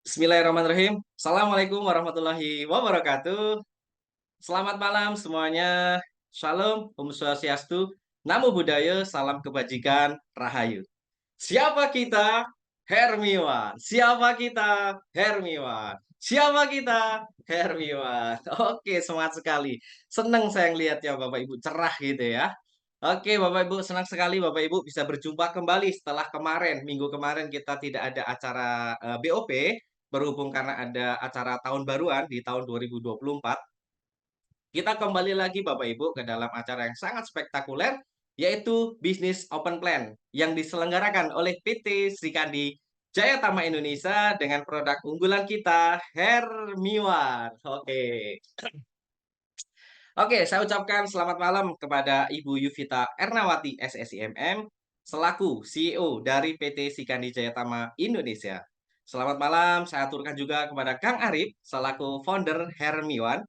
Bismillahirrahmanirrahim. Assalamualaikum warahmatullahi wabarakatuh. Selamat malam semuanya. Shalom, Om Swastiastu, Namo Buddhaya, salam kebajikan, Rahayu. Siapa kita? Hermiwan. Siapa kita? Hermiwan. Siapa kita? Hermiwan. Oke, semangat sekali. Senang saya ngelihat ya Bapak Ibu, cerah gitu ya. Oke, Bapak Ibu, senang sekali Bapak Ibu bisa berjumpa kembali setelah kemarin, minggu kemarin kita tidak ada acara BOP, berhubung karena ada acara tahun baruan di tahun 2024. Kita kembali lagi Bapak Ibu ke dalam acara yang sangat spektakuler, yaitu Bisnis Open Plan yang diselenggarakan oleh PT Srikandi Jayatama Indonesia dengan produk unggulan kita, Hermiwan. Oke, saya ucapkan selamat malam kepada Ibu Yuvita Ernawati SSIMM selaku CEO dari PT Sikandi Jayatama Indonesia. Selamat malam, saya aturkan juga kepada Kang Arif selaku founder Hermiwan.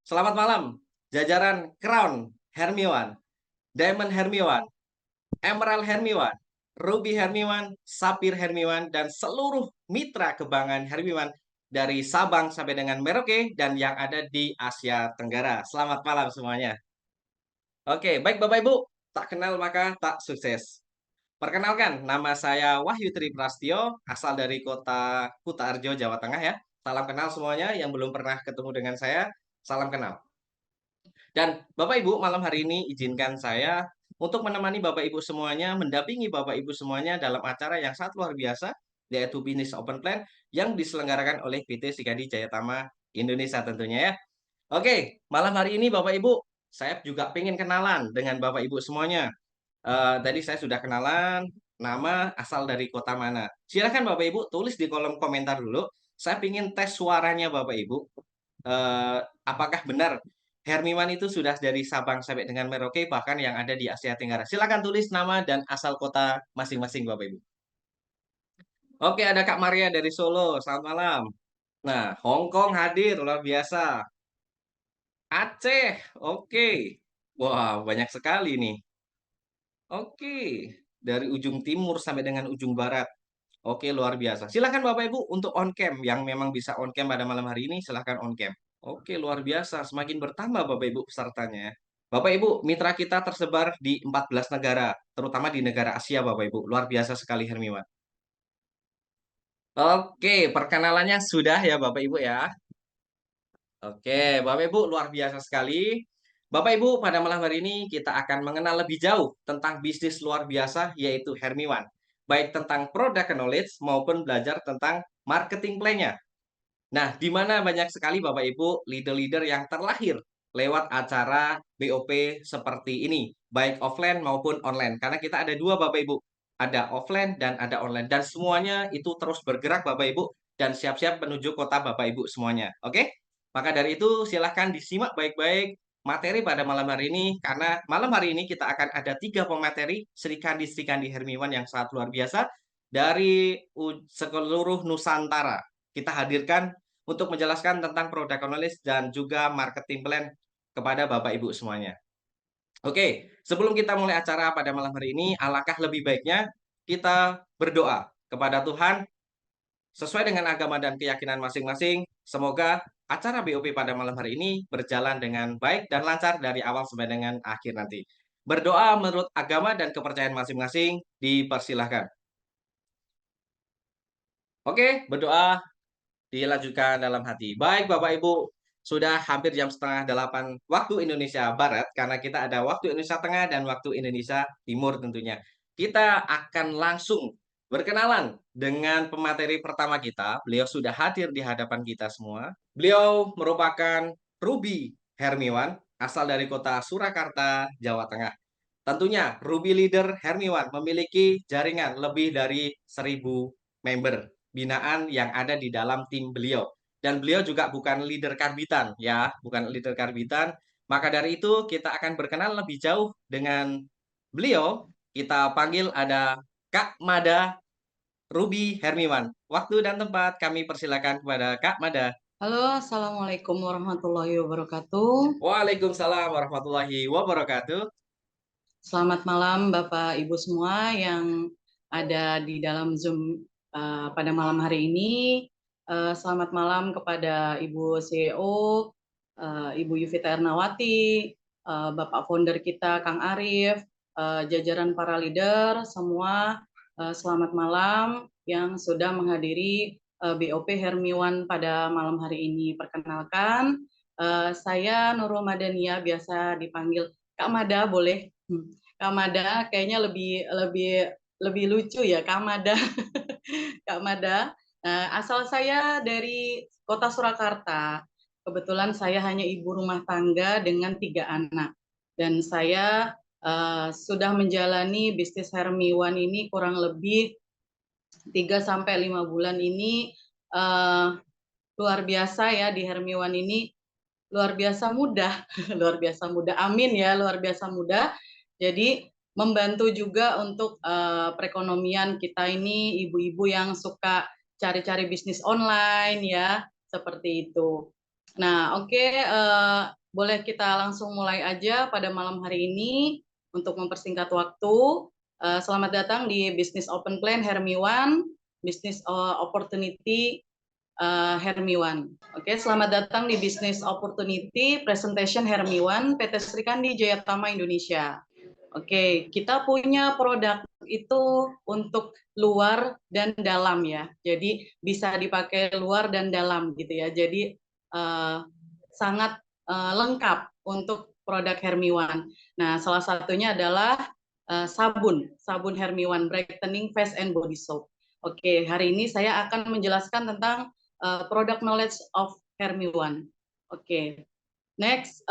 Selamat malam, jajaran Crown Hermiwan, Diamond Hermiwan, Emerald Hermiwan, Ruby Hermiwan, Sapir Hermiwan, dan seluruh mitra kebanggaan Hermiwan dari Sabang sampai dengan Merauke dan yang ada di Asia Tenggara. Selamat malam semuanya. Oke, baik Bapak Ibu, tak kenal maka tak sukses. Perkenalkan, nama saya Wahyu Tri Prastio, asal dari kota Kutarjo, Jawa Tengah ya. Salam kenal semuanya yang belum pernah ketemu dengan saya, salam kenal. Dan Bapak Ibu, malam hari ini izinkan saya untuk menemani Bapak Ibu semuanya, mendampingi Bapak Ibu semuanya dalam acara yang sangat luar biasa, yaitu Business Open Plan yang diselenggarakan oleh PT Sikandi Jayatama Indonesia tentunya ya. Oke, malam hari ini Bapak Ibu, saya juga pengen kenalan dengan Bapak Ibu semuanya. Tadi saya sudah kenalan, nama, asal dari kota mana. Silakan Bapak Ibu tulis di kolom komentar dulu. Saya pengen tes suaranya Bapak Ibu. Apakah benar Hermiwan itu sudah dari Sabang sampai dengan Merauke, bahkan yang ada di Asia Tenggara. Silakan tulis nama dan asal kota masing-masing Bapak Ibu. Oke, ada Kak Maria dari Solo. Selamat malam. Nah, Hong Kong hadir, luar biasa. Aceh, oke. Wah, banyak sekali nih. Oke, dari ujung timur sampai dengan ujung barat. Oke, luar biasa. Silakan Bapak Ibu untuk on cam yang memang bisa on cam pada malam hari ini, silakan on cam. Oke, luar biasa. Semakin bertambah Bapak Ibu pesertanya. Bapak Ibu, mitra kita tersebar di 14 negara, terutama di negara Asia Bapak Ibu. Luar biasa sekali Hermiwan. Oke, perkenalannya sudah ya Bapak Ibu ya. Oke, Bapak Ibu luar biasa sekali. Bapak Ibu, pada malam hari ini kita akan mengenal lebih jauh tentang bisnis luar biasa yaitu Hermiwan. Baik tentang product knowledge maupun belajar tentang marketing plan-nya. Nah, di mana banyak sekali Bapak Ibu leader-leader yang terlahir lewat acara BOP seperti ini, baik offline maupun online. Karena kita ada dua Bapak Ibu, ada offline dan ada online. Dan semuanya itu terus bergerak Bapak Ibu dan siap-siap menuju kota Bapak Ibu semuanya. Oke? Maka dari itu silahkan disimak baik-baik materi pada malam hari ini karena malam hari ini kita akan ada tiga pemateri Sri Kandi Hermiwan yang sangat luar biasa dari seluruh Nusantara. Kita hadirkan untuk menjelaskan tentang produk knowledge dan juga marketing plan kepada Bapak Ibu semuanya. Oke, sebelum kita mulai acara pada malam hari ini, alangkah lebih baiknya kita berdoa kepada Tuhan sesuai dengan agama dan keyakinan masing-masing. Semoga acara BOP pada malam hari ini berjalan dengan baik dan lancar dari awal sampai dengan akhir nanti. Berdoa menurut agama dan kepercayaan masing-masing dipersilahkan. Oke, berdoa dilanjutkan dalam hati. Baik Bapak Ibu, sudah hampir jam setengah delapan waktu Indonesia Barat, karena kita ada waktu Indonesia Tengah dan waktu Indonesia Timur tentunya. Kita akan langsung berkenalan dengan pemateri pertama kita. Beliau sudah hadir di hadapan kita semua. Beliau merupakan Ruby Hermiwan, asal dari kota Surakarta, Jawa Tengah. Tentunya Ruby Leader Hermiwan memiliki jaringan lebih dari 1.000 member binaan yang ada di dalam tim beliau. Dan beliau juga bukan leader karbitan ya, bukan leader karbitan. Maka dari itu kita akan berkenalan lebih jauh dengan beliau. Kita panggil ada Kak Mada Ruby Hermiwan. Waktu dan tempat kami persilakan kepada Kak Mada. Halo, Assalamualaikum warahmatullahi wabarakatuh. Waalaikumsalam warahmatullahi wabarakatuh. Selamat malam Bapak Ibu semua yang ada di dalam Zoom pada malam hari ini. Selamat malam kepada Ibu CEO, Ibu Yuvita Ernawati, Bapak founder kita Kang Arif, jajaran para leader semua. Selamat malam yang sudah menghadiri BOP Hermiwan pada malam hari ini. Perkenalkan, saya Nurul Madania, biasa dipanggil Kak Mada, boleh? Kak Mada kayaknya lebih lucu ya, Kak Mada. Kak Mada. Asal saya dari kota Surakarta. Kebetulan saya hanya ibu rumah tangga dengan 3 anak. Dan saya sudah menjalani bisnis Hermiwan ini kurang lebih 3 sampai 5 bulan ini. Luar biasa ya, di Hermiwan ini luar biasa mudah. Luar biasa mudah, amin ya, luar biasa mudah. Jadi membantu juga untuk perekonomian kita ini, ibu-ibu yang suka cari-cari bisnis online ya, seperti itu. Nah, oke, boleh kita langsung mulai aja pada malam hari ini untuk mempersingkat waktu. Selamat datang di Business Open Plan Hermiwan, Business Opportunity Hermiwan. Oke, selamat datang di Business Opportunity Presentation Hermiwan PT Sri Kandi Jayatama Indonesia. Oke, kita punya produk itu untuk luar dan dalam ya. Jadi bisa dipakai luar dan dalam gitu ya. Jadi sangat lengkap untuk produk Hermiwan. Nah, salah satunya adalah sabun Hermiwan Brightening Face and Body Soap. Oke, hari ini saya akan menjelaskan tentang product knowledge of Hermiwan. Oke, next,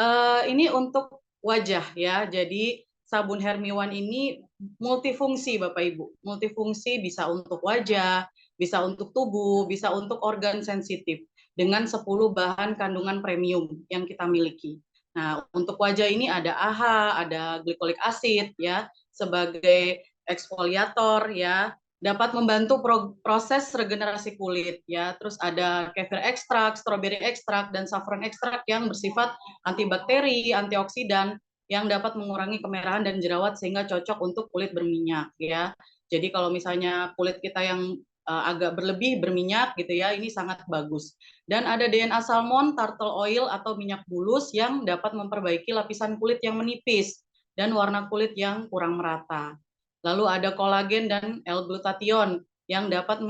ini untuk wajah ya. Jadi sabun Hermiwan ini multifungsi Bapak Ibu. Multifungsi, bisa untuk wajah, bisa untuk tubuh, bisa untuk organ sensitif dengan 10 bahan kandungan premium yang kita miliki. Nah, untuk wajah ini ada AHA, ada glycolic acid ya sebagai eksfoliator ya, dapat membantu proses regenerasi kulit ya. Terus ada kefir ekstrak, stroberi ekstrak, dan saffron ekstrak yang bersifat antibakteri, antioksidan yang dapat mengurangi kemerahan dan jerawat sehingga cocok untuk kulit berminyak ya. Jadi kalau misalnya kulit kita yang agak berlebih berminyak gitu ya, ini sangat bagus. Dan ada DNA salmon, turtle oil atau minyak bulus yang dapat memperbaiki lapisan kulit yang menipis dan warna kulit yang kurang merata. Lalu ada kolagen dan L-glutathione yang dapat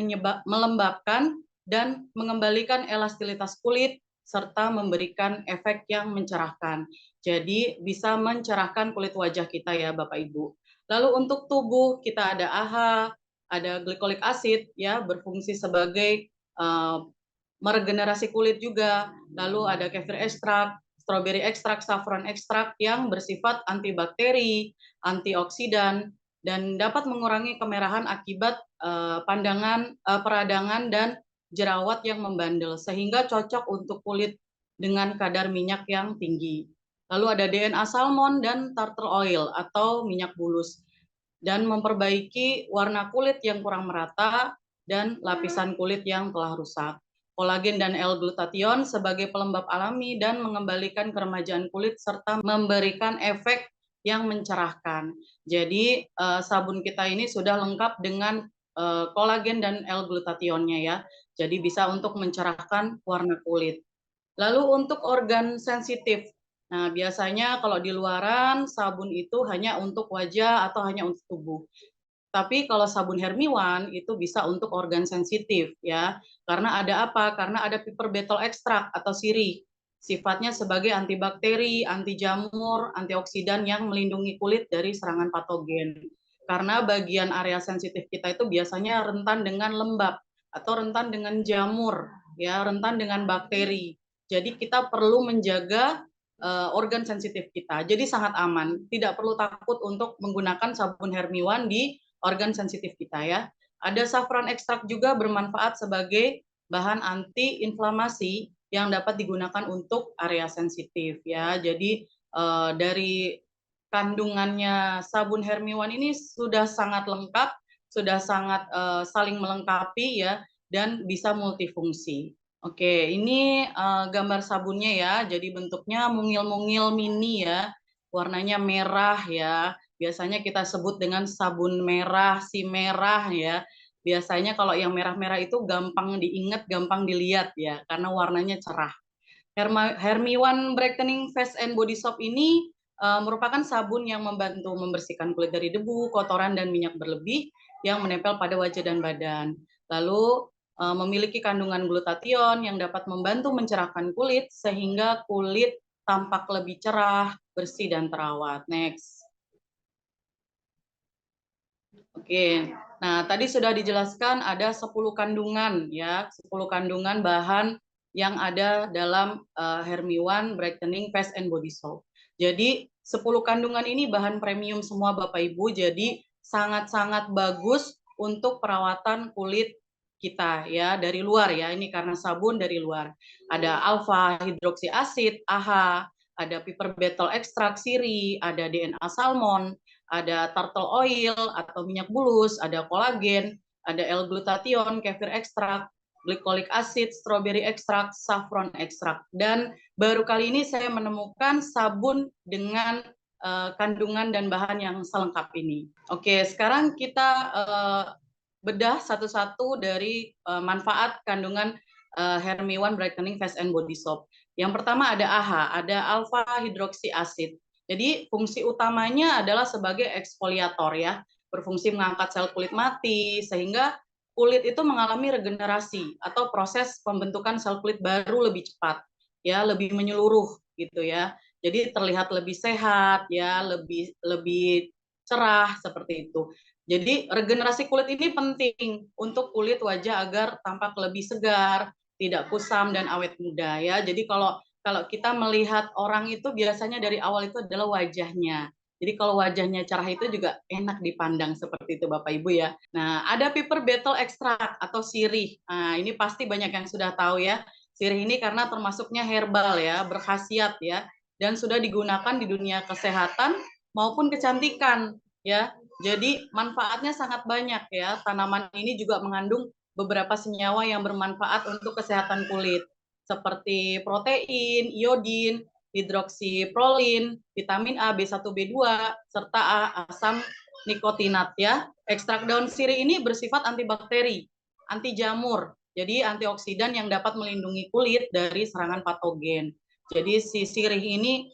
melembabkan dan mengembalikan elastisitas kulit serta memberikan efek yang mencerahkan. Jadi bisa mencerahkan kulit wajah kita ya Bapak Ibu. Lalu untuk tubuh kita ada AHA, ada glycolic acid ya, berfungsi sebagai meregenerasi kulit juga. Lalu ada kefir ekstrak, stroberi ekstrak, saffron ekstrak yang bersifat antibakteri, antioksidan, dan dapat mengurangi kemerahan akibat peradangan dan jerawat yang membandel, sehingga cocok untuk kulit dengan kadar minyak yang tinggi. Lalu ada DNA salmon dan tartar oil atau minyak bulus, dan memperbaiki warna kulit yang kurang merata dan lapisan kulit yang telah rusak. Kolagen dan L-glutathione sebagai pelembab alami dan mengembalikan keremajaan kulit serta memberikan efek yang mencerahkan. Jadi sabun kita ini sudah lengkap dengan kolagen dan L-glutathione-nya ya. Jadi bisa untuk mencerahkan warna kulit. Lalu untuk organ sensitif. Nah, biasanya kalau di luaran sabun itu hanya untuk wajah atau hanya untuk tubuh. Tapi kalau sabun Hermiwan itu bisa untuk organ sensitif ya. Karena ada apa? Karena ada piperbetol ekstrak atau sirih. Sifatnya sebagai antibakteri, anti jamur, antioksidan yang melindungi kulit dari serangan patogen. Karena bagian area sensitif kita itu biasanya rentan dengan lembab atau rentan dengan jamur, ya, rentan dengan bakteri. Jadi kita perlu menjaga organ sensitif kita. Jadi sangat aman, tidak perlu takut untuk menggunakan sabun Hermiwan di organ sensitif kita ya. Ada saffron ekstrak juga bermanfaat sebagai bahan anti-inflamasi yang dapat digunakan untuk area sensitif ya. Jadi dari kandungannya sabun Hermiwan ini sudah sangat lengkap, sudah sangat saling melengkapi ya, dan bisa multifungsi. Oke, ini gambar sabunnya ya. Jadi bentuknya mungil-mungil mini ya. Warnanya merah ya. Biasanya kita sebut dengan sabun merah, si merah ya. Biasanya kalau yang merah-merah itu gampang diingat, gampang dilihat ya, karena warnanya cerah. Hermione Brightening Face and Body Soap ini merupakan sabun yang membantu membersihkan kulit dari debu, kotoran, dan minyak berlebih yang menempel pada wajah dan badan. Lalu memiliki kandungan glutathione yang dapat membantu mencerahkan kulit sehingga kulit tampak lebih cerah, bersih, dan terawat. Next. Oke, nah tadi sudah dijelaskan ada 10 kandungan ya, 10 kandungan bahan yang ada dalam Hermione Brightening Face and Body Soap. Jadi 10 kandungan ini bahan premium semua Bapak Ibu, jadi sangat-sangat bagus untuk perawatan kulit kita ya dari luar ya. Ini karena sabun dari luar. Ada alpha hidroksi asid AHA, ada piper betel ekstrak siri, ada DNA salmon, ada turtle oil atau minyak bulus, ada kolagen, ada L-glutathione, kefir ekstrak, glycolic acid, strawberry ekstrak, saffron ekstrak. Dan baru kali ini saya menemukan sabun dengan kandungan dan bahan yang selengkap ini. Oke, sekarang kita bedah satu-satu dari manfaat kandungan Hermione Brightening Face and Body Soap. Yang pertama ada AHA, ada alpha hidroksi asid. Jadi fungsi utamanya adalah sebagai eksfoliator ya, berfungsi mengangkat sel kulit mati sehingga kulit itu mengalami regenerasi atau proses pembentukan sel kulit baru lebih cepat ya, lebih menyeluruh gitu ya. Jadi terlihat lebih sehat ya, lebih cerah seperti itu. Jadi regenerasi kulit ini penting untuk kulit wajah agar tampak lebih segar, tidak kusam dan awet muda ya. Jadi kalau kita melihat orang itu biasanya dari awal itu adalah wajahnya. Jadi kalau wajahnya cerah itu juga enak dipandang seperti itu Bapak Ibu ya. Nah, ada piper betel ekstrak atau sirih. Nah, ini pasti banyak yang sudah tahu ya. Sirih ini karena termasuknya herbal ya, berkhasiat ya, dan sudah digunakan di dunia kesehatan maupun kecantikan ya. Jadi manfaatnya sangat banyak ya. Tanaman ini juga mengandung beberapa senyawa yang bermanfaat untuk kesehatan kulit seperti protein, iodin, hidroksiprolin, vitamin A, B1, B2, serta asam nikotinat ya. Ekstrak daun sirih ini bersifat antibakteri, anti jamur, jadi antioksidan yang dapat melindungi kulit dari serangan patogen. Jadi si sirih ini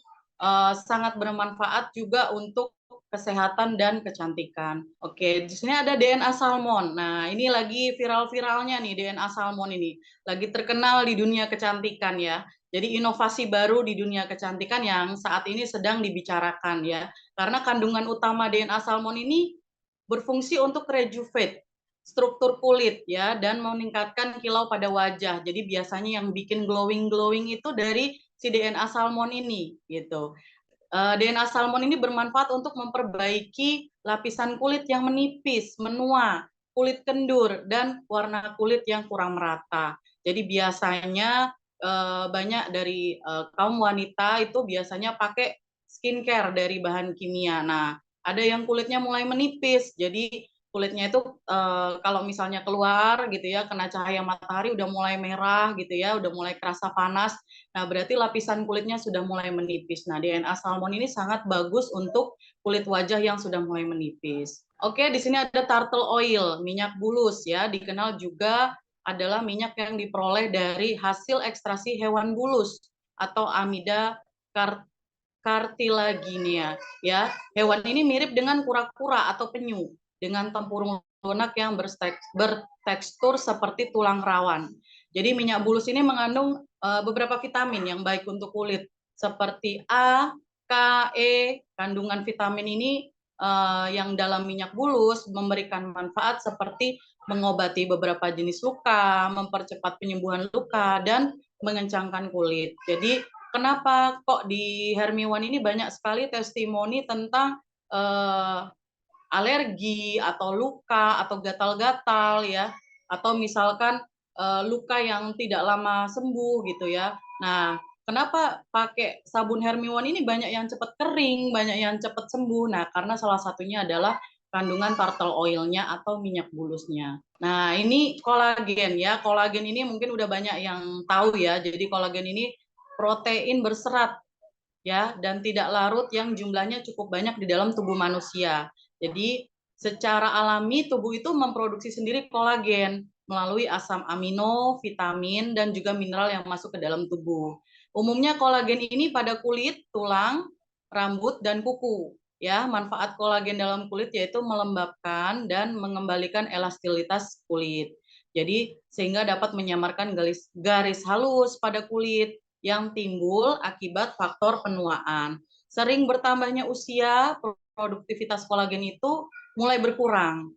sangat bermanfaat juga untuk kesehatan dan kecantikan. Oke, di sini ada DNA salmon. Nah, ini lagi viral-viralnya nih DNA salmon ini. Lagi terkenal di dunia kecantikan ya. Jadi inovasi baru di dunia kecantikan yang saat ini sedang dibicarakan ya. Karena kandungan utama DNA salmon ini berfungsi untuk rejuvenate struktur kulit ya dan meningkatkan kilau pada wajah. Jadi biasanya yang bikin glowing itu dari si DNA salmon ini gitu. DNA salmon ini bermanfaat untuk memperbaiki lapisan kulit yang menipis, menua, kulit kendur, dan warna kulit yang kurang merata. Jadi biasanya banyak dari kaum wanita itu biasanya pakai skincare dari bahan kimia. Nah, ada yang kulitnya mulai menipis, jadi kulitnya itu kalau misalnya keluar gitu ya, kena cahaya matahari udah mulai merah gitu ya, udah mulai kerasa panas. Nah, berarti lapisan kulitnya sudah mulai menipis. Nah, DNA salmon ini sangat bagus untuk kulit wajah yang sudah mulai menipis. Oke, di sini ada turtle oil, minyak bulus ya, dikenal juga adalah minyak yang diperoleh dari hasil ekstraksi hewan bulus atau Amida cartilaginea ya. Hewan ini mirip dengan kura-kura atau penyu dengan tempurung lunak yang bertekstur seperti tulang rawan. Jadi minyak bulus ini mengandung beberapa vitamin yang baik untuk kulit seperti A, K, E. Kandungan vitamin ini yang dalam minyak bulus memberikan manfaat seperti mengobati beberapa jenis luka, mempercepat penyembuhan luka, dan mengencangkan kulit. Jadi kenapa kok di Hermione ini banyak sekali testimoni tentang alergi atau luka atau gatal-gatal ya, atau misalkan luka yang tidak lama sembuh gitu ya. Nah, kenapa pakai sabun Hermione ini banyak yang cepat kering, banyak yang cepat sembuh? Nah, karena salah satunya adalah kandungan turtle oil-nya atau minyak bulusnya. Nah, ini kolagen ya. Kolagen ini mungkin udah banyak yang tahu ya. Jadi kolagen ini protein berserat ya dan tidak larut yang jumlahnya cukup banyak di dalam tubuh manusia. Jadi Secara alami tubuh itu memproduksi sendiri kolagen melalui asam amino, vitamin, dan juga mineral yang masuk ke dalam tubuh. Umumnya kolagen ini pada kulit, tulang, rambut, dan kuku. Ya, manfaat kolagen dalam kulit yaitu melembabkan dan mengembalikan elastisitas kulit. Jadi sehingga dapat menyamarkan garis halus pada kulit yang timbul akibat faktor penuaan. Sering bertambahnya usia, produktivitas kolagen itu mulai berkurang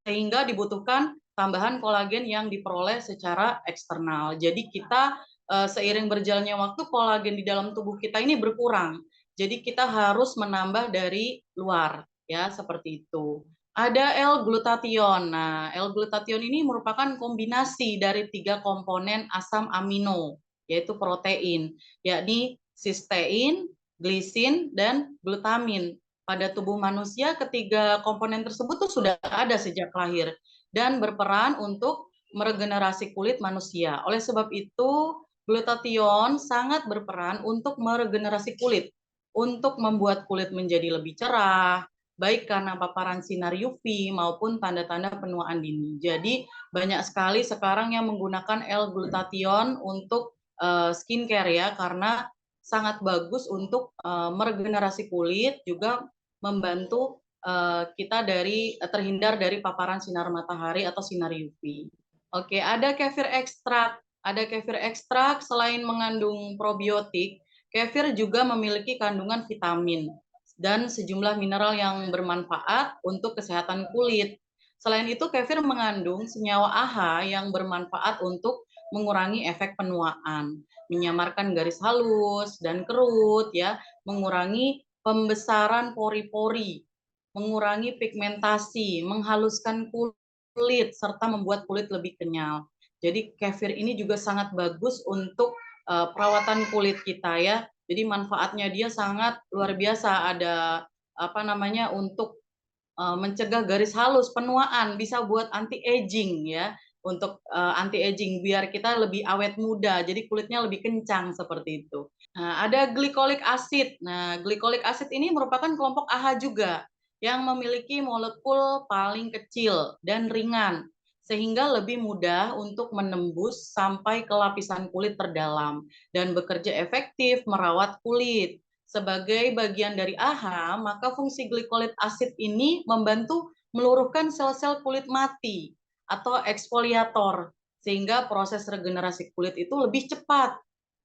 sehingga dibutuhkan tambahan kolagen yang diperoleh secara eksternal. Jadi kita seiring berjalannya waktu kolagen di dalam tubuh kita ini berkurang. Jadi kita harus menambah dari luar ya seperti itu. Ada L-glutathione. Nah, L-glutathione ini merupakan kombinasi dari 3 komponen asam amino, yaitu protein, yakni sistein, glisin, dan glutamin. Pada tubuh manusia, ketiga komponen tersebut tuh sudah ada sejak lahir dan berperan untuk meregenerasi kulit manusia. Oleh sebab itu, glutathione sangat berperan untuk meregenerasi kulit, untuk membuat kulit menjadi lebih cerah, baik karena paparan sinar UV maupun tanda-tanda penuaan dini. Jadi banyak sekali sekarang yang menggunakan L-glutathione untuk skincare ya, karena sangat bagus untuk meregenerasi kulit, juga membantu kita terhindar dari paparan sinar matahari atau sinar UV. Oke, ada kefir ekstrak. Ada kefir ekstrak selain mengandung probiotik, kefir juga memiliki kandungan vitamin dan sejumlah mineral yang bermanfaat untuk kesehatan kulit. Selain itu, kefir mengandung senyawa AHA yang bermanfaat untuk mengurangi efek penuaan, menyamarkan garis halus dan kerut, ya, mengurangi pembesaran pori-pori, mengurangi pigmentasi, menghaluskan kulit, serta membuat kulit lebih kenyal. Jadi kefir ini juga sangat bagus untuk perawatan kulit kita ya. Jadi manfaatnya dia sangat luar biasa. Ada apa namanya untuk mencegah garis halus, penuaan, bisa buat anti aging ya. Untuk anti aging biar kita lebih awet muda, jadi kulitnya lebih kencang seperti itu. Nah, ada glycolic acid. Nah, glycolic acid ini merupakan kelompok AHA juga yang memiliki molekul paling kecil dan ringan sehingga lebih mudah untuk menembus sampai ke lapisan kulit terdalam dan bekerja efektif merawat kulit. Sebagai bagian dari AHA, maka fungsi glycolic acid ini membantu meluruhkan sel-sel kulit mati atau eksfoliator sehingga proses regenerasi kulit itu lebih cepat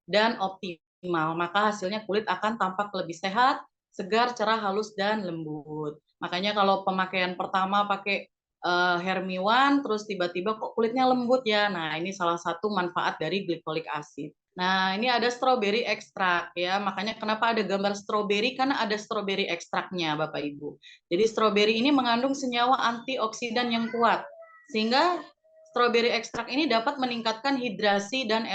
dan optimal. Maka hasilnya kulit akan tampak lebih sehat, segar, cerah, halus, dan lembut. Makanya kalau pemakaian pertama pakai Hermiwan, terus tiba-tiba kok kulitnya lembut ya. Nah, ini salah satu manfaat dari glycolic acid. Nah, ini ada strawberry ekstrak ya. Makanya kenapa ada gambar strawberry? Karena ada strawberry ekstraknya, Bapak Ibu. Jadi strawberry ini mengandung senyawa antioksidan yang kuat. Sehingga strawberry ekstrak ini dapat meningkatkan hidrasi dan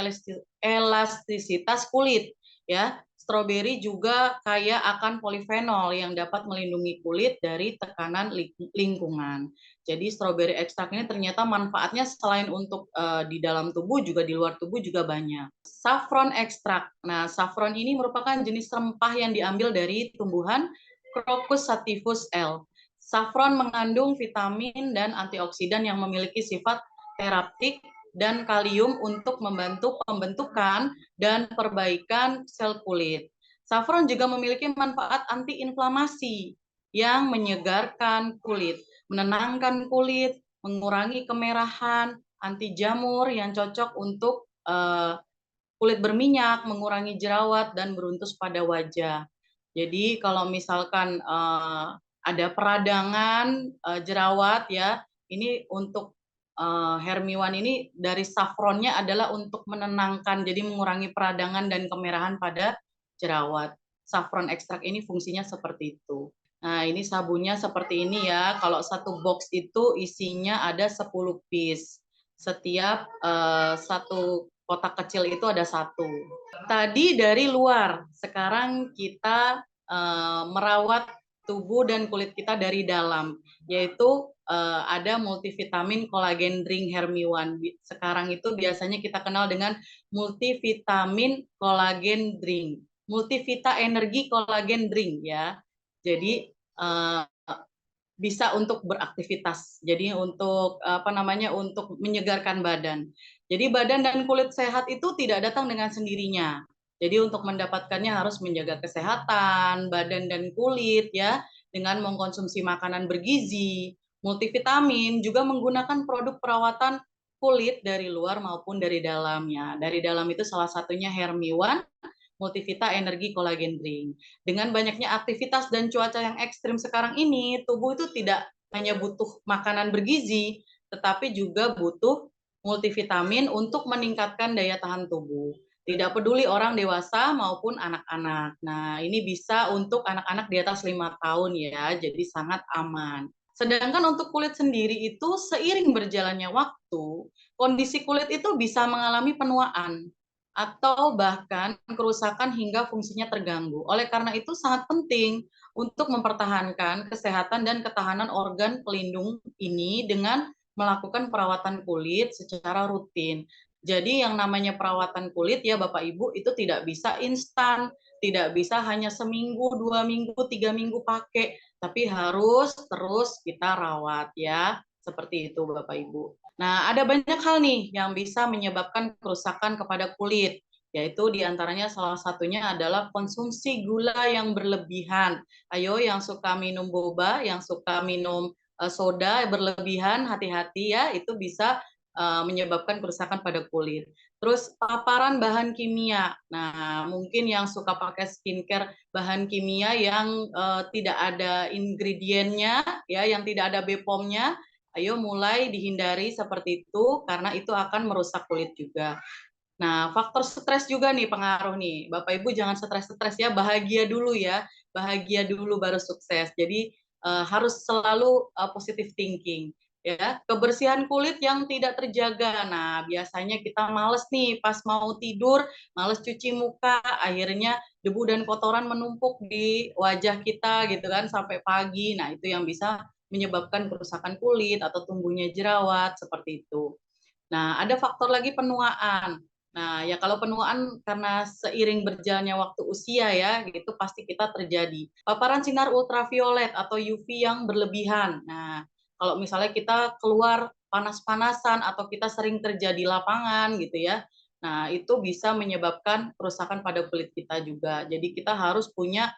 elastisitas kulit ya. Stroberi juga kaya akan polifenol yang dapat melindungi kulit dari tekanan lingkungan. Jadi stroberi ekstrak ini ternyata manfaatnya selain untuk di dalam tubuh juga di luar tubuh juga banyak. Saffron ekstrak. Nah, saffron ini merupakan jenis rempah yang diambil dari tumbuhan Crocus sativus L. Saffron mengandung vitamin dan antioksidan yang memiliki sifat teraptik dan kalium untuk membantu pembentukan dan perbaikan sel kulit. Saffron juga memiliki manfaat antiinflamasi yang menyegarkan kulit, menenangkan kulit, mengurangi kemerahan, anti jamur yang cocok untuk kulit berminyak, mengurangi jerawat dan beruntus pada wajah. Jadi kalau misalkan ada peradangan jerawat ya, ini untuk Hermiwan ini dari saffronnya adalah untuk menenangkan, jadi mengurangi peradangan dan kemerahan pada jerawat. Saffron ekstrak ini fungsinya seperti itu. Nah, ini sabunnya seperti ini ya. Kalau satu box itu isinya ada 10 piece. Setiap satu kotak kecil itu ada satu. Tadi dari luar, sekarang kita merawat tubuh dan kulit kita dari dalam, yaitu ada multivitamin kolagen drink Hermiwan. Sekarang itu biasanya kita kenal dengan multivitamin kolagen drink, multivita energi kolagen drink ya. Jadi bisa untuk beraktivitas. Jadi untuk apa namanya, untuk menyegarkan badan. Jadi badan dan kulit sehat itu tidak datang dengan sendirinya. Jadi untuk mendapatkannya harus menjaga kesehatan badan dan kulit ya, dengan mengkonsumsi makanan bergizi, multivitamin, juga menggunakan produk perawatan kulit dari luar maupun dari dalamnya. Dari dalam itu salah satunya Hermiwan Multivita Energi Collagen Drink. Dengan banyaknya aktivitas dan cuaca yang ekstrim sekarang ini, tubuh itu tidak hanya butuh makanan bergizi, tetapi juga butuh multivitamin untuk meningkatkan daya tahan tubuh. Tidak peduli orang dewasa maupun anak-anak. Nah, ini bisa untuk anak-anak di atas 5 tahun ya, jadi sangat aman. Sedangkan untuk kulit sendiri itu seiring berjalannya waktu, kondisi kulit itu bisa mengalami penuaan atau bahkan kerusakan hingga fungsinya terganggu. Oleh karena itu sangat penting untuk mempertahankan kesehatan dan ketahanan organ pelindung ini dengan melakukan perawatan kulit secara rutin. Jadi yang namanya perawatan kulit ya Bapak Ibu itu tidak bisa instan, tidak bisa hanya seminggu, 2 minggu, 3 minggu pakai, tapi harus terus kita rawat ya. Seperti itu Bapak Ibu. Nah, ada banyak hal nih yang bisa menyebabkan kerusakan kepada kulit, yaitu diantaranya salah satunya adalah konsumsi gula yang berlebihan. Ayo yang suka minum boba, yang suka minum soda berlebihan, hati-hati ya, itu bisa menyebabkan kerusakan pada kulit. Terus paparan bahan kimia. Nah, mungkin yang suka pakai skincare bahan kimia yang tidak ada ingredientnya, ya, yang tidak ada BPOM-nya, ayo mulai dihindari seperti itu karena itu akan merusak kulit juga. Nah, faktor stres juga nih pengaruh nih. Bapak Ibu jangan stres-stres ya, bahagia dulu ya. Bahagia dulu baru sukses. Jadi harus selalu positive thinking ya. Kebersihan kulit yang tidak terjaga. Nah, biasanya kita males nih pas mau tidur, males cuci muka, akhirnya debu dan kotoran menumpuk di wajah kita gitu kan sampai pagi. Nah, itu yang bisa menyebabkan kerusakan kulit atau tumbuhnya jerawat seperti itu. Nah, ada faktor lagi penuaan. Nah, ya kalau penuaan karena seiring berjalannya waktu usia ya, gitu pasti kita terjadi. Paparan sinar ultraviolet atau UV yang berlebihan. Nah, kalau misalnya kita keluar panas-panasan atau kita sering kerja di lapangan gitu ya. Nah, itu bisa menyebabkan kerusakan pada kulit kita juga. Jadi kita harus punya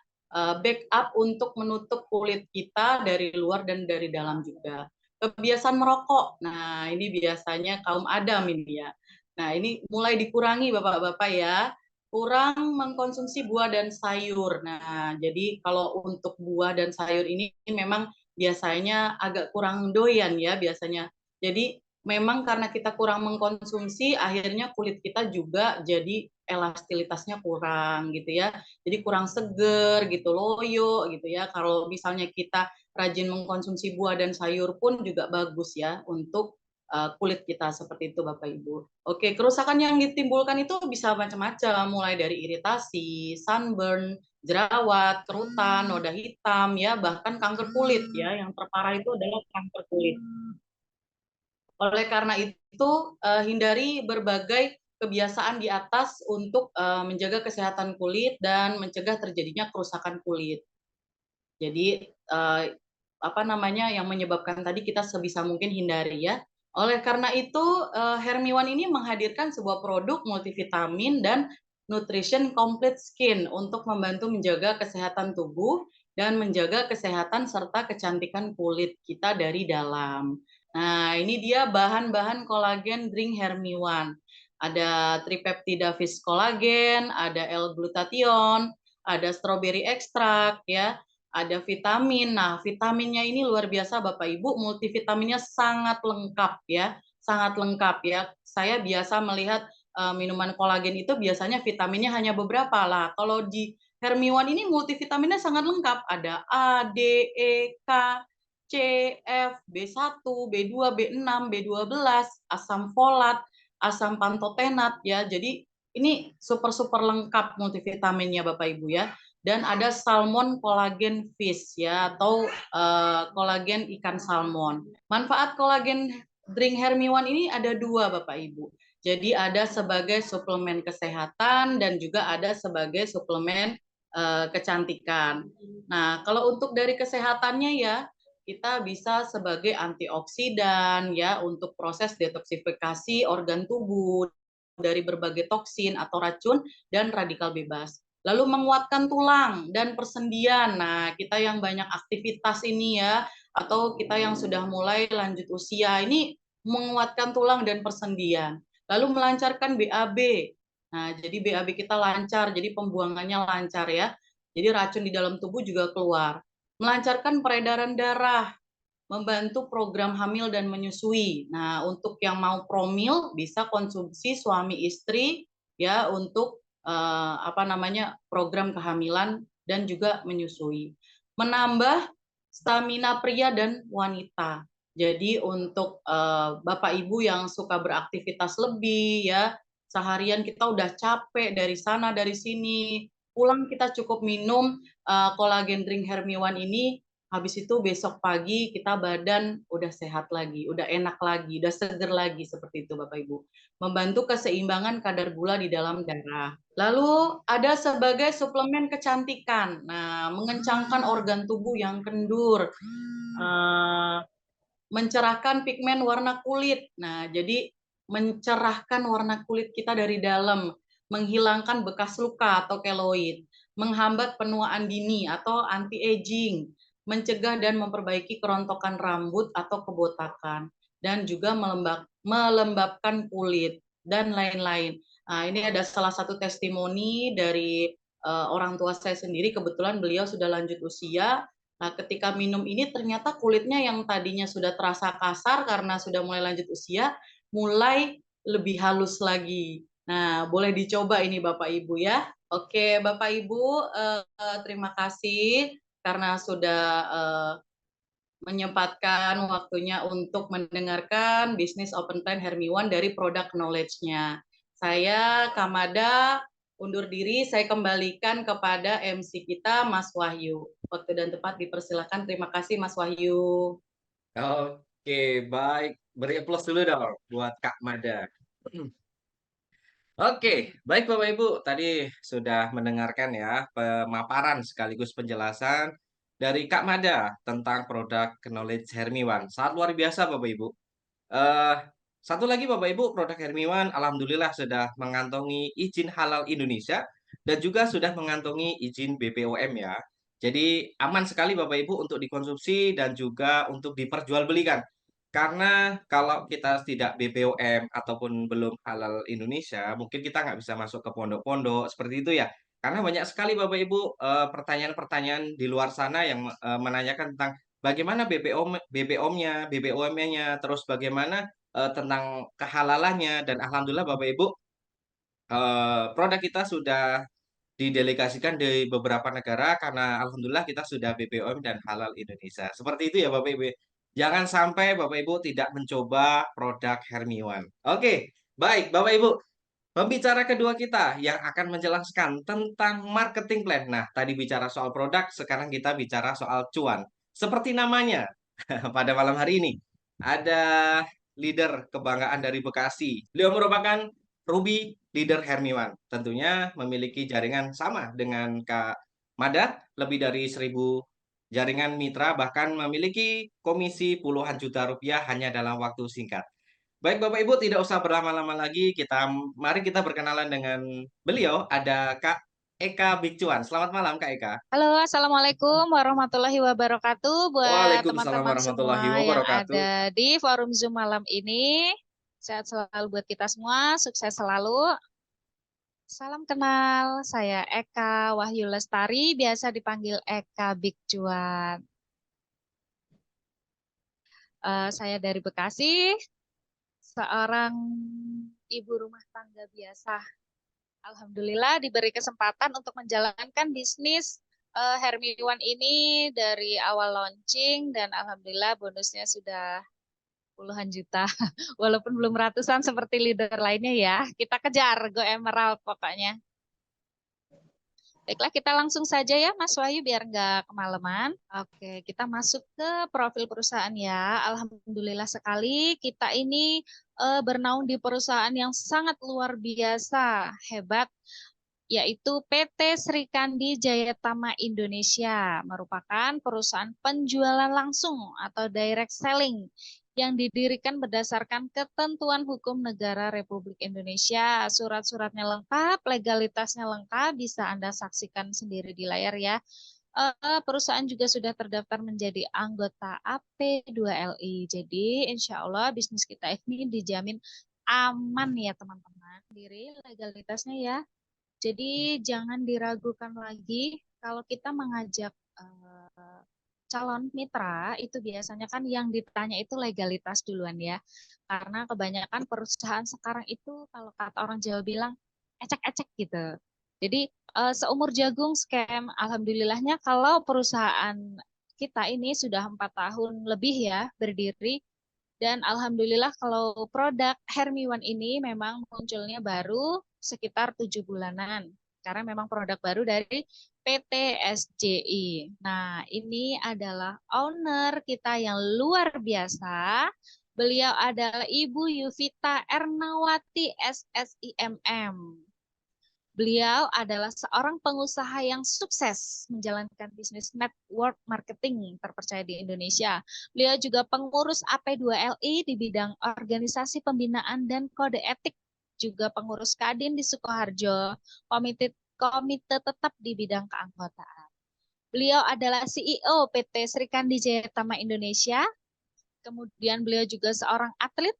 backup untuk menutup kulit kita dari luar dan dari dalam juga. Kebiasaan merokok. Nah, ini biasanya kaum Adam ini ya. Nah, ini mulai dikurangi Bapak-bapak ya. Kurang mengkonsumsi buah dan sayur. Nah, jadi kalau untuk buah dan sayur ini memang biasanya agak kurang doyan ya biasanya. Jadi memang karena kita kurang mengkonsumsi, akhirnya kulit kita juga jadi elastilitasnya kurang gitu ya. Jadi kurang seger gitu, loyo gitu ya. Kalau misalnya kita rajin mengkonsumsi buah dan sayur pun juga bagus ya untuk kulit kita seperti itu Bapak Ibu. Oke, kerusakan yang ditimbulkan itu bisa macam-macam, mulai dari iritasi, sunburn, jerawat, kerutan, noda hitam, ya bahkan kanker kulit ya. Yang terparah itu adalah kanker kulit. Oleh karena itu, hindari berbagai kebiasaan di atas untuk menjaga kesehatan kulit dan mencegah terjadinya kerusakan kulit. Jadi apa namanya yang menyebabkan tadi kita sebisa mungkin hindari ya. Oleh karena itu Hermiwan ini menghadirkan sebuah produk multivitamin dan nutrition complete skin untuk membantu menjaga kesehatan tubuh dan menjaga kesehatan serta kecantikan kulit kita dari dalam. Nah, ini dia bahan-bahan kolagen drink Hermiwan. Ada tripeptida fish collagen, ada L-glutathione, ada strawberry extract ya, ada vitamin. Nah, vitaminnya ini luar biasa Bapak Ibu, multivitaminnya sangat lengkap ya, sangat lengkap ya. Saya biasa melihat minuman kolagen itu biasanya vitaminnya hanya beberapa lah. Kalau di Hermiwan ini multivitaminnya sangat lengkap, ada A, D, E, K, C, F, B1, B2, B6, B12, asam folat, asam pantotenat ya. Jadi ini super lengkap multivitaminnya Bapak Ibu ya. Dan ada salmon kolagen fish ya atau kolagen ikan salmon. Manfaat kolagen drink Hermiwan ini ada dua Bapak Ibu. Jadi ada sebagai suplemen kesehatan dan juga ada sebagai suplemen kecantikan. Nah, kalau untuk dari kesehatannya ya, kita bisa sebagai antioksidan ya untuk proses detoksifikasi organ tubuh dari berbagai toksin atau racun dan radikal bebas. Lalu menguatkan tulang dan persendian. Nah, kita yang banyak aktivitas ini ya, atau kita yang sudah mulai lanjut usia, ini menguatkan tulang dan persendian. Lalu melancarkan BAB. Nah, jadi BAB kita lancar, jadi pembuangannya lancar ya. Jadi racun di dalam tubuh juga keluar. Melancarkan peredaran darah, membantu program hamil dan menyusui. Nah, untuk yang mau promil bisa konsumsi suami istri ya untuk program kehamilan dan juga menyusui. Menambah stamina pria dan wanita. Jadi untuk Bapak Ibu yang suka beraktivitas lebih ya, seharian kita udah capek dari sana dari sini, pulang kita cukup minum kolagen drink Hermiwan ini. Habis itu besok pagi kita badan udah sehat lagi, udah enak lagi, udah seger lagi seperti itu Bapak Ibu. Membantu keseimbangan kadar gula di dalam darah. Lalu ada sebagai suplemen kecantikan. Nah, mengencangkan organ tubuh yang kendur. Mencerahkan pigmen warna kulit. Nah, jadi mencerahkan warna kulit kita dari dalam, menghilangkan bekas luka atau keloid, menghambat penuaan dini atau anti-aging, mencegah dan memperbaiki kerontokan rambut atau kebotakan, dan juga melembabkan kulit, dan lain-lain. Nah, ini ada salah satu testimoni dari orang tua saya sendiri, kebetulan beliau sudah lanjut usia. Nah, ketika minum ini ternyata kulitnya yang tadinya sudah terasa kasar karena sudah mulai lanjut usia, mulai lebih halus lagi. Nah, boleh dicoba ini Bapak Ibu ya. Oke, Bapak Ibu, terima kasih karena sudah menyempatkan waktunya untuk mendengarkan Business Open Plan Hermiwan dari Product Knowledge-nya. Saya Kamada undur diri, saya kembalikan kepada MC kita Mas Wahyu. Waktu dan tempat dipersilakan. Terima kasih Mas Wahyu. Oke, baik. Beri aplaus dulu dong buat Kak Mada. Oke, baik Bapak Ibu, tadi sudah mendengarkan ya pemaparan sekaligus penjelasan dari Kak Mada tentang produk Knowledge Hermiwan. Sangat luar biasa Bapak Ibu. Eh, Satu lagi Bapak Ibu, produk Hermiwan alhamdulillah sudah mengantongi izin halal Indonesia dan juga sudah mengantongi izin BPOM ya. Jadi aman sekali Bapak Ibu untuk dikonsumsi dan juga untuk diperjualbelikan. Karena kalau kita tidak BPOM ataupun belum halal Indonesia, mungkin kita nggak bisa masuk ke pondok-pondok seperti itu ya. Karena banyak sekali Bapak Ibu pertanyaan-pertanyaan di luar sana yang menanyakan tentang bagaimana BPOM-nya, BPOM-nya, terus bagaimana tentang kehalalannya dan alhamdulillah Bapak Ibu produk kita sudah didelegasikan di beberapa negara karena alhamdulillah kita sudah BPOM dan halal Indonesia. Seperti itu ya Bapak Ibu. Jangan sampai Bapak Ibu tidak mencoba produk Hermiwan. Oke, baik Bapak Ibu. Pembicara kedua kita yang akan menjelaskan tentang marketing plan. Nah, tadi bicara soal produk, sekarang kita bicara soal cuan. Seperti namanya, pada malam hari ini ada leader kebanggaan dari Bekasi. Beliau merupakan Ruby leader Hermiwan. Tentunya memiliki jaringan sama dengan Kak Mada, lebih dari 1.000 jaringan mitra, bahkan memiliki komisi puluhan juta rupiah hanya dalam waktu singkat. Baik Bapak Ibu, tidak usah berlama-lama lagi. Mari kita berkenalan dengan beliau. Ada Kak Eka Bikcuan. Selamat malam Kak Eka. Halo, Assalamualaikum warahmatullahi wabarakatuh buat Waalaikumsalam teman-teman warahmatullahi semua yang wabarakatuh. ada di forum Zoom malam ini. Sehat selalu buat kita semua, sukses selalu. Salam kenal, saya Eka Wahyu Lestari, biasa dipanggil Eka Big Cuan. Saya dari Bekasi, seorang ibu rumah tangga biasa. Alhamdulillah diberi kesempatan untuk menjalankan bisnis Hermiwan ini dari awal launching dan alhamdulillah bonusnya sudah puluhan juta. Walaupun belum ratusan seperti leader lainnya ya. Kita kejar go emerald pokoknya. Baiklah, kita langsung saja ya Mas Wahyu biar nggak kemalaman. Oke, kita masuk ke profil perusahaan ya. Alhamdulillah sekali kita ini bernaung di perusahaan yang sangat luar biasa, hebat. yaitu PT Sri Kandi Jayatama Indonesia, merupakan perusahaan penjualan langsung atau direct selling yang didirikan berdasarkan ketentuan hukum negara Republik Indonesia. Surat-suratnya lengkap, legalitasnya lengkap, bisa Anda saksikan sendiri di layar ya. Perusahaan juga sudah terdaftar menjadi anggota AP2LI. Jadi insya Allah bisnis kita ini dijamin aman ya teman-teman. Diri legalitasnya ya. Jadi jangan diragukan lagi kalau kita mengajak calon mitra, itu biasanya kan yang ditanya itu legalitas duluan ya. Karena kebanyakan perusahaan sekarang itu kalau kata orang Jawa bilang ecek-ecek gitu. Jadi seumur jagung scam, alhamdulillahnya kalau perusahaan kita ini sudah 4 tahun lebih ya berdiri, dan alhamdulillah kalau produk Hermiwan ini memang munculnya baru sekitar 7 bulanan. Karena memang produk baru dari PT SJI. Nah, ini adalah owner kita yang luar biasa. Beliau adalah Ibu Yuvita Ernawati SSIMM. Beliau adalah seorang pengusaha yang sukses menjalankan bisnis network marketing terpercaya di Indonesia. Beliau juga pengurus AP2LI di bidang organisasi pembinaan dan kode etik, juga pengurus Kadin di Sukoharjo, komite tetap di bidang keanggotaan. Beliau adalah CEO PT Sri Kandi Jayatama Indonesia. Kemudian beliau juga seorang atlet,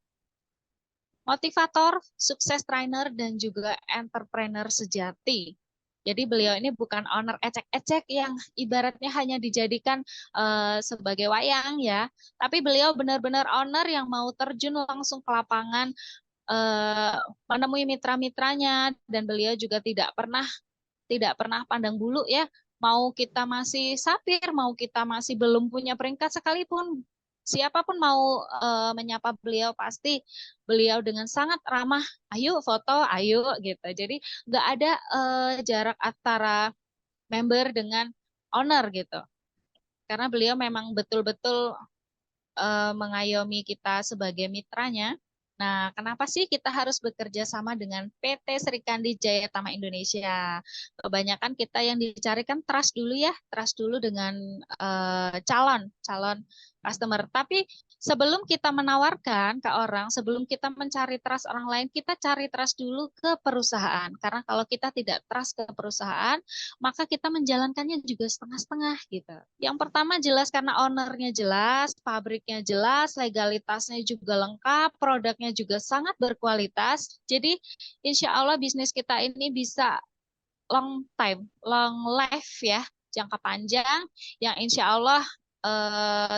motivator, sukses trainer, dan juga entrepreneur sejati. Jadi beliau ini bukan owner ecek-ecek yang ibaratnya hanya dijadikan sebagai wayang ya, tapi beliau benar-benar owner yang mau terjun langsung ke lapangan, menemui mitra-mitranya, dan beliau juga tidak pernah pandang bulu ya, mau kita masih sapir, mau kita masih belum punya peringkat sekalipun, siapapun mau menyapa beliau pasti beliau dengan sangat ramah, ayo foto, ayo gitu. Jadi nggak ada jarak antara member dengan owner gitu. Karena beliau memang betul-betul mengayomi kita sebagai mitranya. Nah, kenapa sih kita harus bekerja sama dengan PT Sri Kandi Jayatama Indonesia? Kebanyakan kita yang dicarikan trust dulu ya, trust dulu dengan calon customer. Tapi sebelum kita menawarkan ke orang, sebelum kita mencari trust orang lain, kita cari trust dulu ke perusahaan. Karena kalau kita tidak trust ke perusahaan, maka kita menjalankannya juga setengah-setengah gitu. Yang pertama jelas karena ownernya jelas, pabriknya jelas, legalitasnya juga lengkap, produknya juga sangat berkualitas. Jadi insya Allah bisnis kita ini bisa long time, long life ya, jangka panjang, yang insya Allah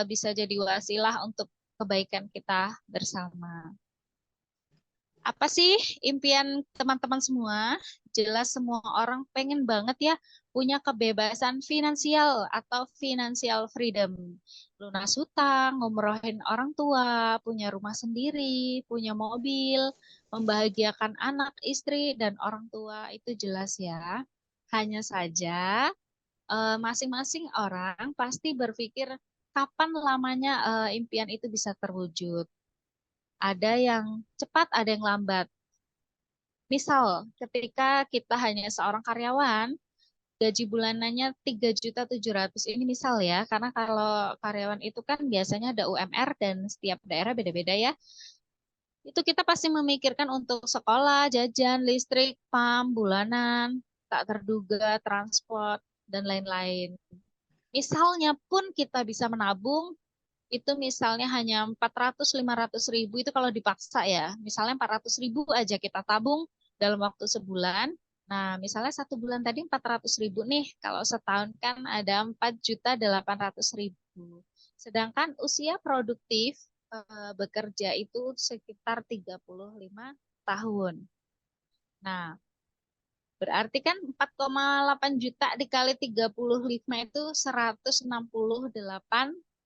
bisa jadi wasilah untuk kebaikan kita bersama. Apa sih impian teman-teman semua? Jelas semua orang pengen banget ya punya kebebasan finansial atau financial freedom. Lunas hutang, ngumrohin orang tua, punya rumah sendiri, punya mobil, membahagiakan anak, istri, dan orang tua, itu jelas ya. Hanya saja masing-masing orang pasti berpikir kapan lamanya impian itu bisa terwujud. Ada yang cepat, ada yang lambat. Misal, ketika kita hanya seorang karyawan, gaji bulanannya 3.700.000 ini misal ya, karena kalau karyawan itu kan biasanya ada UMR dan setiap daerah beda-beda ya. Itu kita pasti memikirkan untuk sekolah, jajan, listrik, PAM, bulanan, tak terduga, transport, dan lain-lain. Misalnya pun kita bisa menabung, itu misalnya hanya 400-500 ribu, itu kalau dipaksa ya. Misalnya 400 ribu aja kita tabung dalam waktu sebulan. Nah, misalnya 1 bulan tadi 400 ribu nih, kalau setahun kan ada 4.800.000. Sedangkan usia produktif bekerja itu sekitar 35 tahun. Nah, berarti kan 4,8 juta dikali 35 itu 168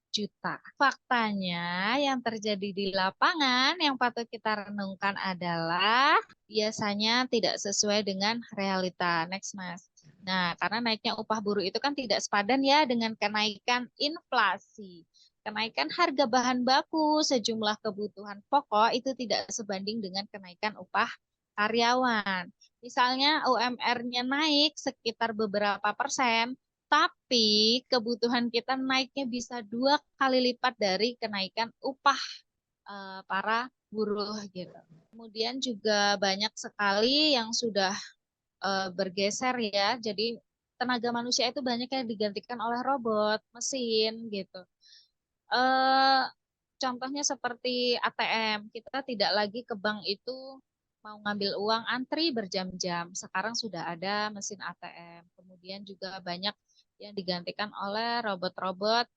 juta. Faktanya yang terjadi di lapangan yang patut kita renungkan adalah biasanya tidak sesuai dengan realita. Next, Mas. Nah, karena naiknya upah buruh itu kan tidak sepadan ya dengan kenaikan inflasi. Kenaikan harga bahan baku, sejumlah kebutuhan pokok itu tidak sebanding dengan kenaikan upah karyawan. Misalnya UMR-nya naik sekitar beberapa persen, tapi kebutuhan kita naiknya bisa 2 kali lipat dari kenaikan upah para buruh gitu. Kemudian juga banyak sekali yang sudah bergeser ya. Jadi tenaga manusia itu banyak yang digantikan oleh robot, mesin gitu. Eh, Contohnya seperti ATM, kita tidak lagi ke bank itu mau ngambil uang antri berjam-jam. Sekarang sudah ada mesin ATM. Kemudian juga banyak yang digantikan oleh robot-robot.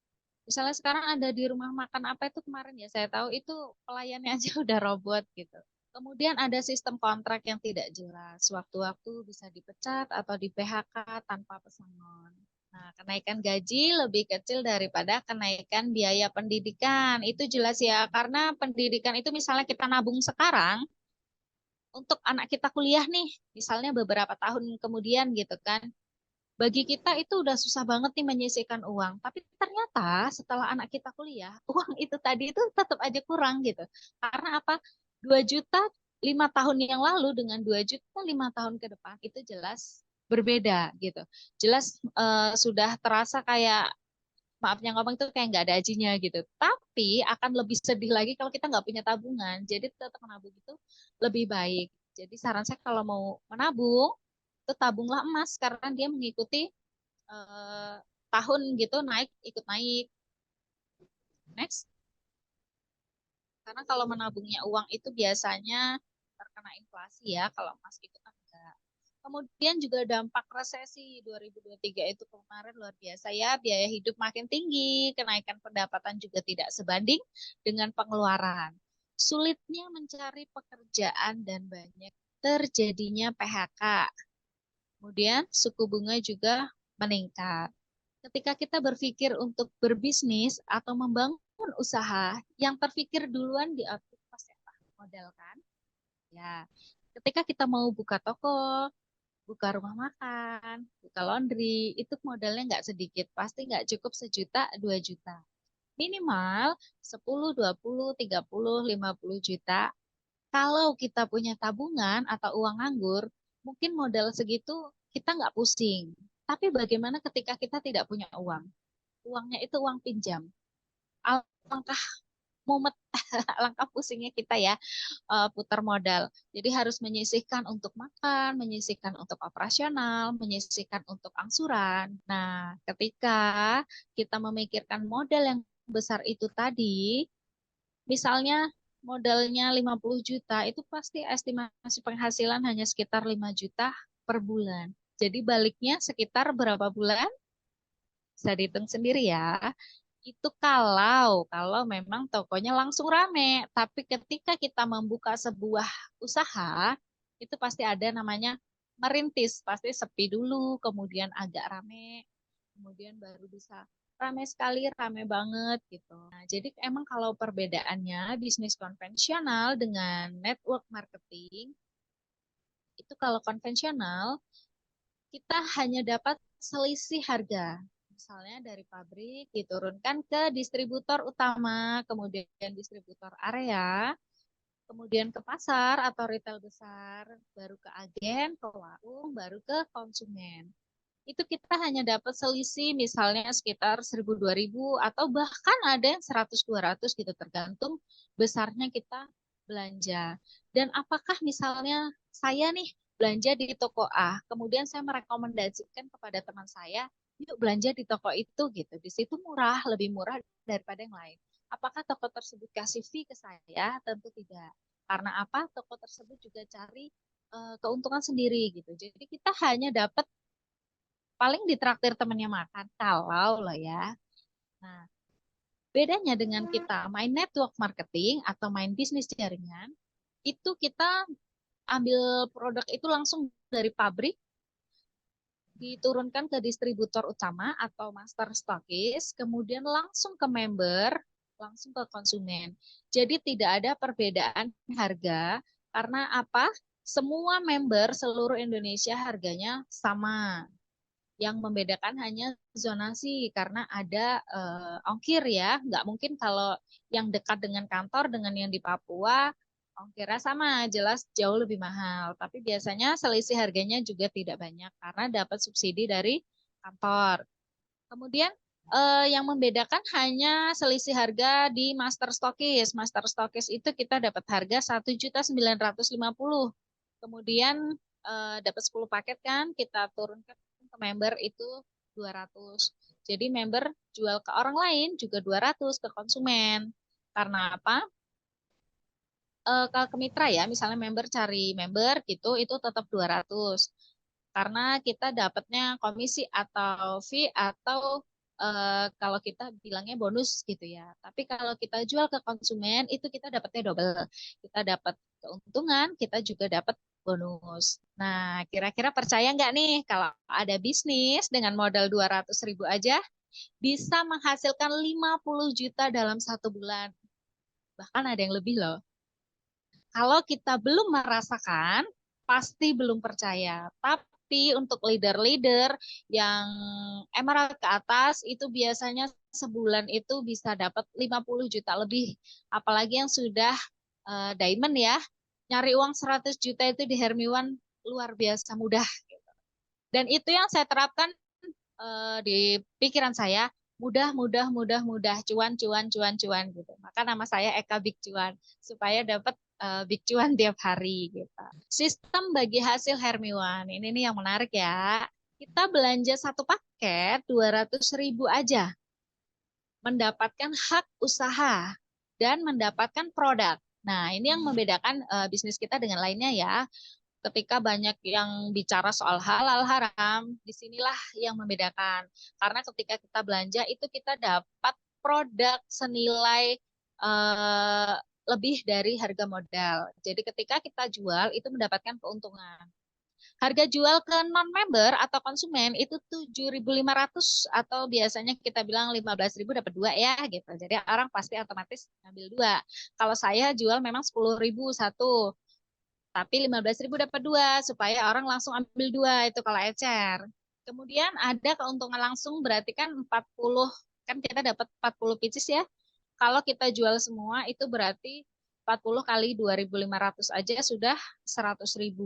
Misalnya sekarang ada di rumah makan apa itu kemarin ya saya tahu itu pelayannya aja udah robot gitu. Kemudian ada sistem kontrak yang tidak jelas. Waktu-waktu bisa dipecat atau di PHK tanpa pesangon. Nah, kenaikan gaji lebih kecil daripada kenaikan biaya pendidikan. Itu jelas ya, karena pendidikan itu misalnya kita nabung sekarang, untuk anak kita kuliah nih, misalnya beberapa tahun kemudian gitu kan, bagi kita itu udah susah banget nih menyisihkan uang. Tapi ternyata setelah anak kita kuliah, uang itu tadi itu tetap aja kurang gitu. Karena apa? 2 juta 5 tahun yang lalu dengan 2 juta 5 tahun ke depan itu jelas berbeda gitu. Jelas sudah terasa kayak maafnya ngomong itu kayak nggak ada ajinya gitu. Tapi akan lebih sedih lagi kalau kita nggak punya tabungan. Jadi tetap menabung itu lebih baik. Jadi saran saya kalau mau menabung, itu tabunglah emas karena dia mengikuti eh, tahun gitu naik ikut naik. Next, karena kalau menabungnya uang itu biasanya terkena inflasi ya, kalau emas itu kan enggak. Kemudian juga dampak resesi 2023 itu kemarin luar biasa ya, biaya hidup makin tinggi, kenaikan pendapatan juga tidak sebanding dengan pengeluaran. Sulitnya mencari pekerjaan dan banyak terjadinya PHK. Kemudian suku bunga juga meningkat. Ketika kita berpikir untuk berbisnis atau membangun usaha, yang terpikir duluan di otak pasti apa? Modal kan? Ya. Ketika kita mau buka toko, buka rumah makan, buka laundry, itu modalnya nggak sedikit. Pasti nggak cukup 1 juta, 2 juta. Minimal 10, 20, 30, 50 juta. Kalau kita punya tabungan atau uang nganggur, mungkin modal segitu kita nggak pusing. Tapi bagaimana ketika kita tidak punya uang? Uangnya itu uang pinjam. Alangkah mumet, alangkah pusingnya kita ya putar modal. Jadi harus menyisihkan untuk makan, menyisihkan untuk operasional, menyisihkan untuk angsuran. Nah, ketika kita memikirkan modal yang besar itu tadi, misalnya modalnya 50 juta, itu pasti estimasi penghasilan hanya sekitar 5 juta per bulan. Jadi baliknya sekitar berapa bulan? Bisa dihitung sendiri ya. Itu kalau memang tokonya langsung rame. Tapi ketika kita membuka sebuah usaha, itu pasti ada namanya merintis. Pasti sepi dulu, kemudian agak rame, kemudian baru bisa rame sekali, rame banget gitu. Nah, jadi emang kalau perbedaannya bisnis konvensional dengan network marketing, itu kalau konvensional kita hanya dapat selisih harga. Misalnya dari pabrik diturunkan ke distributor utama, kemudian distributor area, kemudian ke pasar atau retail besar, baru ke agen, ke warung, baru ke konsumen. Itu kita hanya dapat selisih misalnya sekitar 1.000 2.000 atau bahkan ada yang 100 200 gitu tergantung besarnya kita belanja. Dan apakah misalnya saya nih belanja di toko A, kemudian saya merekomendasikan kepada teman saya, yuk belanja di toko itu gitu. Di situ murah, lebih murah daripada yang lain. Apakah toko tersebut kasih fee ke saya? Tentu tidak. Karena apa? Toko tersebut juga cari keuntungan sendiri gitu. Jadi kita hanya dapat paling ditraktir temennya makan kalau lo ya. Nah, bedanya dengan kita main network marketing atau main bisnis jaringan, itu kita ambil produk itu langsung dari pabrik, diturunkan ke distributor utama atau master stockist, kemudian langsung ke member, langsung ke konsumen. Jadi tidak ada perbedaan harga karena apa? Semua member seluruh Indonesia harganya sama. Yang membedakan hanya zonasi karena ada ongkir ya. Nggak mungkin kalau yang dekat dengan kantor dengan yang di Papua ongkirnya sama, jelas jauh lebih mahal. Tapi biasanya selisih harganya juga tidak banyak karena dapat subsidi dari kantor. Kemudian yang membedakan hanya selisih harga di master stokis. Master stokis itu kita dapat harga 1.950.000. Kemudian dapat 10 paket kan, kita turunkan ke member itu 200. Jadi member jual ke orang lain juga 200 ke konsumen. Karena apa? Kalau ke mitra ya, misalnya member cari member gitu, itu tetap 200. Karena kita dapatnya komisi atau fee atau kalau kita bilangnya bonus gitu ya. Tapi kalau kita jual ke konsumen itu kita dapatnya double. Kita dapat keuntungan, kita juga dapat bonus. Nah, kira-kira percaya nggak nih kalau ada bisnis dengan modal 200.000 aja bisa menghasilkan 50 juta dalam 1 bulan. Bahkan ada yang lebih loh. Kalau kita belum merasakan, pasti belum percaya. Tapi untuk leader-leader yang emerald ke atas, itu biasanya sebulan itu bisa dapat 50 juta lebih. Apalagi yang sudah diamond ya, nyari uang 100 juta itu di Hermi One luar biasa mudah. Dan itu yang saya terapkan di pikiran saya, mudah, mudah, mudah, mudah, cuan, cuan, cuan, cuan gitu. Maka nama saya Eka Big Cuan supaya dapat big cuan tiap hari gitu. Sistem bagi hasil Hermiwan ini nih yang menarik ya. Kita belanja satu paket 200.000 aja, mendapatkan hak usaha dan mendapatkan produk. Nah, ini yang membedakan bisnis kita dengan lainnya ya. Ketika banyak yang bicara soal halal haram, disinilah yang membedakan. Karena ketika kita belanja itu kita dapat produk senilai lebih dari harga modal. Jadi ketika kita jual itu mendapatkan keuntungan. Harga jual ke non-member atau konsumen itu 7.500 atau biasanya kita bilang 15.000 dapat 2 ya gitu. Jadi orang pasti otomatis ngambil 2. Kalau saya jual memang 10.000 satu, tapi 15.000 dapat 2 supaya orang langsung ambil 2 itu kalau ecer. Kemudian ada keuntungan langsung berarti kan 40, kan kita dapat 40 pieces ya. Kalau kita jual semua itu berarti 40 kali 2.500 aja sudah 100.000.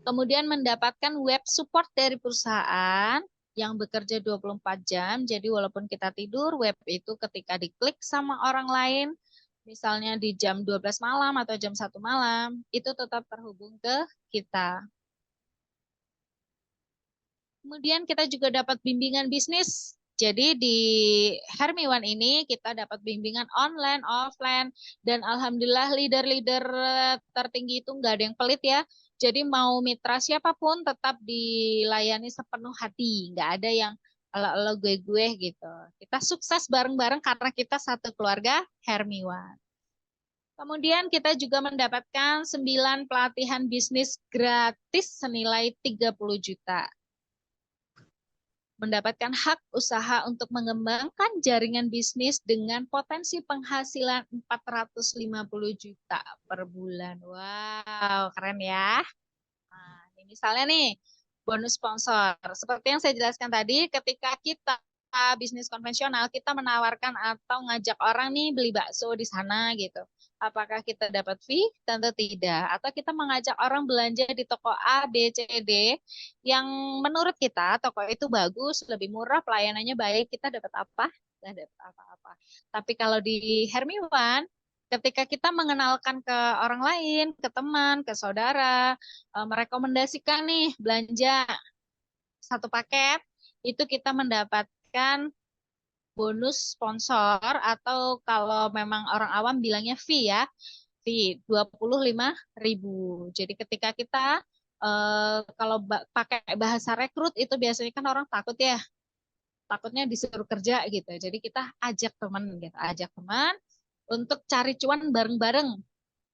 Kemudian mendapatkan web support dari perusahaan yang bekerja 24 jam. Jadi walaupun kita tidur, web itu ketika diklik sama orang lain, misalnya di jam 12 malam atau jam 1 malam, itu tetap terhubung ke kita. Kemudian kita juga dapat bimbingan bisnis. Jadi di Hermi One ini kita dapat bimbingan online, offline, dan alhamdulillah leader-leader tertinggi itu nggak ada yang pelit ya. Jadi mau mitra siapapun tetap dilayani sepenuh hati, nggak ada yang elo-elo gue-gue gitu. Kita sukses bareng-bareng karena kita satu keluarga Hermi One. Kemudian kita juga mendapatkan 9 pelatihan bisnis gratis senilai 30 juta. Mendapatkan hak usaha untuk mengembangkan jaringan bisnis dengan potensi penghasilan 450 juta per bulan. Wow, keren ya. Nah, ini misalnya nih, bonus sponsor. Seperti yang saya jelaskan tadi, ketika kita bisnis konvensional, kita menawarkan atau ngajak orang nih beli bakso di sana gitu. Apakah kita dapat fee? Tentu tidak. Atau kita mengajak orang belanja di toko A, B, C, D yang menurut kita toko itu bagus, lebih murah, pelayanannya baik, kita dapat apa? Tidak dapat apa-apa. Tapi kalau di Hermi One, ketika kita mengenalkan ke orang lain, ke teman, ke saudara, merekomendasikan nih belanja satu paket, itu kita mendapatkan bonus sponsor atau kalau memang orang awam bilangnya fee ya, fee 25.000. Jadi ketika kita kalau pakai bahasa rekrut itu biasanya kan orang takut ya, takutnya disuruh kerja gitu. Jadi kita ajak teman gitu, ajak teman untuk cari cuan bareng-bareng.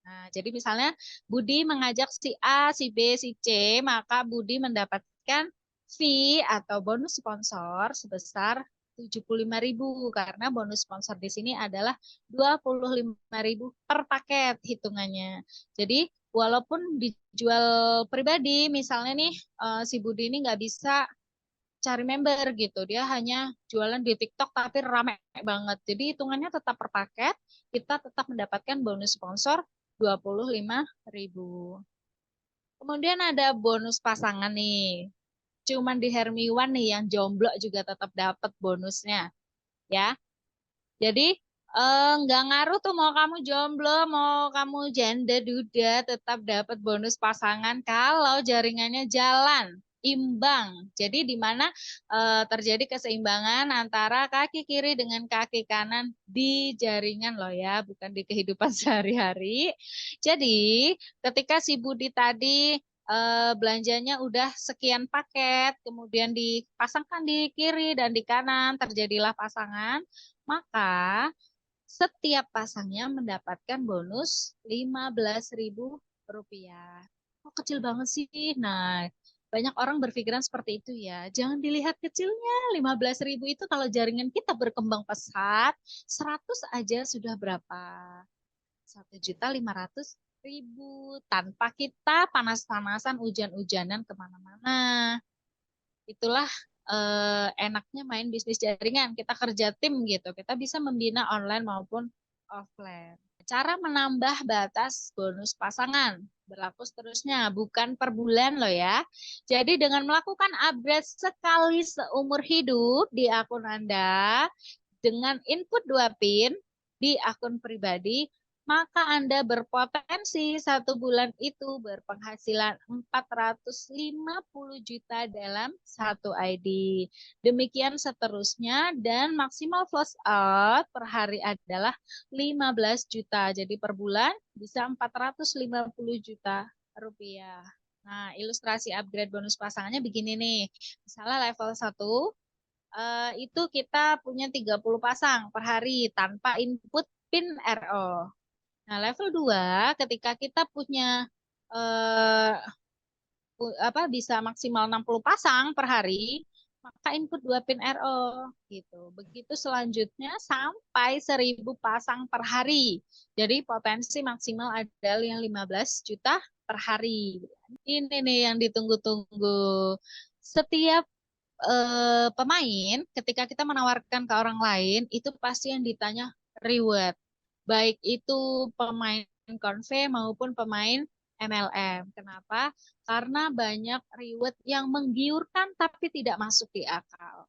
Nah, jadi misalnya Budi mengajak si A, si B, si C, maka Budi mendapatkan fee atau bonus sponsor sebesar 75.000 karena bonus sponsor di sini adalah 25.000 per paket hitungannya. Jadi walaupun dijual pribadi, misalnya nih si Budi ini nggak bisa cari member gitu. Dia hanya jualan di TikTok tapi rame banget. Jadi hitungannya tetap per paket, kita tetap mendapatkan bonus sponsor 25.000. Kemudian ada bonus pasangan nih. Cuman di Hermiwan nih yang jomblo juga tetap dapat bonusnya, ya. Jadi nggak ngaruh tuh mau kamu jomblo, mau kamu janda duda, tetap dapat bonus pasangan kalau jaringannya jalan, imbang. Jadi di mana terjadi keseimbangan antara kaki kiri dengan kaki kanan di jaringan loh ya, bukan di kehidupan sehari-hari. Jadi ketika si Budi tadi belanjanya udah sekian paket, kemudian dipasangkan di kiri dan di kanan, terjadilah pasangan, maka setiap pasangnya mendapatkan bonus Rp15.000. Oh, kecil banget sih. Nah, banyak orang berpikiran seperti itu ya. Jangan dilihat kecilnya, 15.000 itu kalau jaringan kita berkembang pesat, 100 aja sudah berapa? 1.500.000 tanpa kita panas-panasan, hujan-hujanan kemana-mana. Itulah enaknya main bisnis jaringan. Kita kerja tim gitu. Kita bisa membina online maupun offline. Cara menambah batas bonus pasangan berlaku seterusnya, bukan per bulan loh ya. Jadi dengan melakukan upgrade sekali seumur hidup di akun Anda, dengan input 2 PIN di akun pribadi, maka Anda berpotensi satu bulan itu berpenghasilan 450 juta dalam satu ID. Demikian seterusnya dan maksimal flush out per hari adalah 15 juta. Jadi per bulan bisa 450 juta rupiah. Nah, ilustrasi upgrade bonus pasangannya begini nih. Misalnya level 1 itu kita punya 30 pasang per hari tanpa input PIN RO. Nah, level 2 ketika kita punya bisa maksimal 60 pasang per hari, maka input 2 PIN RO gitu. Begitu selanjutnya sampai 1.000 pasang per hari. Jadi potensi maksimal adalah yang 15 juta per hari. Ini nih yang ditunggu-tunggu. Setiap pemain ketika kita menawarkan ke orang lain itu pasti yang ditanya reward, baik itu pemain konve maupun pemain MLM. Kenapa? Karena banyak reward yang menggiurkan tapi tidak masuk di akal.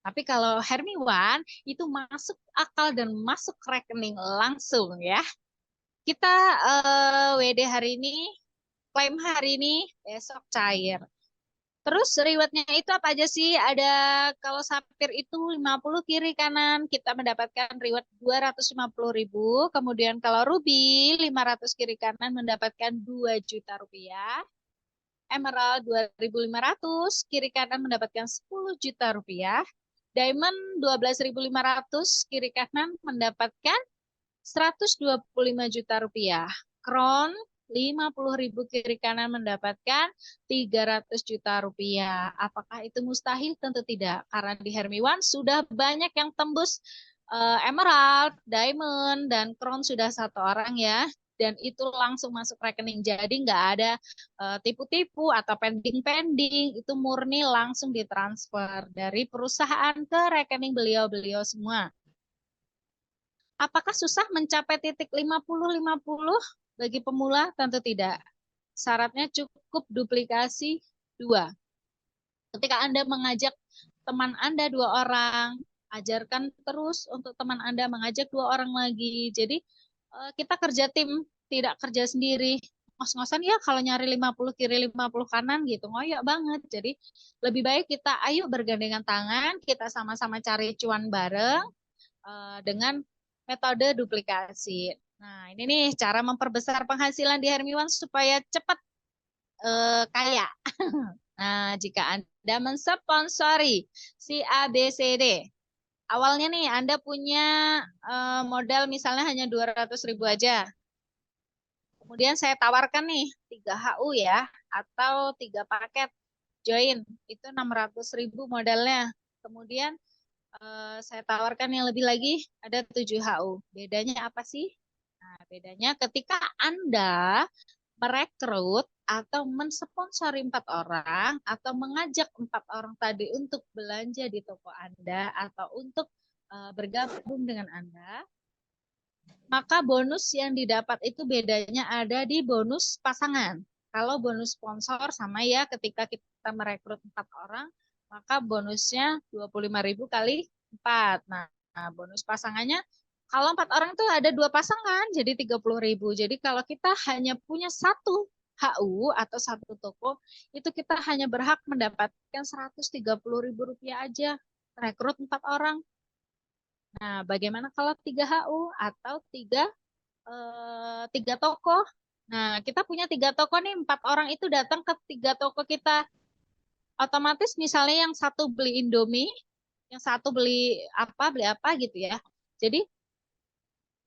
Tapi kalau Hermiwan itu masuk akal dan masuk rekening langsung ya. Kita WD hari ini, klaim hari ini, besok cair. Terus rewardnya itu apa aja sih? Ada kalau sapir itu 50 kiri kanan kita mendapatkan reward 250.000. Kemudian kalau ruby 500 kiri kanan mendapatkan 2 juta rupiah. Emerald 2.500 kiri kanan mendapatkan 10 juta rupiah. Diamond 12.500 kiri kanan mendapatkan 125 juta rupiah. Crown 50.000 kiri kanan mendapatkan 300 juta rupiah. Apakah itu mustahil? Tentu tidak. Karena di Hermiwan sudah banyak yang tembus Emerald, Diamond, dan Crown sudah satu orang ya. Dan itu langsung masuk rekening. Jadi nggak ada tipu-tipu atau pending-pending. Itu murni langsung ditransfer dari perusahaan ke rekening beliau-beliau semua. Apakah susah mencapai titik 50-50 bagi pemula? Tentu tidak. Syaratnya cukup duplikasi 2. Ketika Anda mengajak teman Anda 2 orang, ajarkan terus untuk teman Anda mengajak 2 orang lagi. Jadi kita kerja tim, tidak kerja sendiri. Ngos-ngosan ya kalau nyari 50 kiri 50 kanan gitu, ngoyok banget. Jadi lebih baik kita ayo bergandengan tangan, kita sama-sama cari cuan bareng dengan metode duplikasi. Nah, ini nih cara memperbesar penghasilan di Hermiwan supaya cepat kaya. Nah, jika Anda mensponsori si ABCD, awalnya nih Anda punya modal misalnya hanya 200.000 aja. Kemudian saya tawarkan nih 3 HU ya, atau 3 paket join, itu 600.000 modalnya. Kemudian saya tawarkan yang lebih lagi, ada 7 HU. Bedanya apa sih? Nah, bedanya ketika Anda merekrut atau mensponsori 4 orang atau mengajak 4 orang tadi untuk belanja di toko Anda atau untuk bergabung dengan Anda, maka bonus yang didapat itu bedanya ada di bonus pasangan. Kalau bonus sponsor sama ya, ketika kita merekrut 4 orang, maka bonusnya 25.000 kali 4. Nah, bonus pasangannya kalau 4 orang itu ada 2 pasangan, jadi 30.000. Jadi kalau kita hanya punya satu HU atau satu toko, itu kita hanya berhak mendapatkan 130.000 rupiah aja, rekrut 4 orang. Nah, bagaimana kalau 3 HU atau tiga toko? Nah, kita punya 3 toko nih, 4 orang itu datang ke 3 toko kita. Otomatis misalnya yang satu beli Indomie, yang satu beli apa gitu ya. Jadi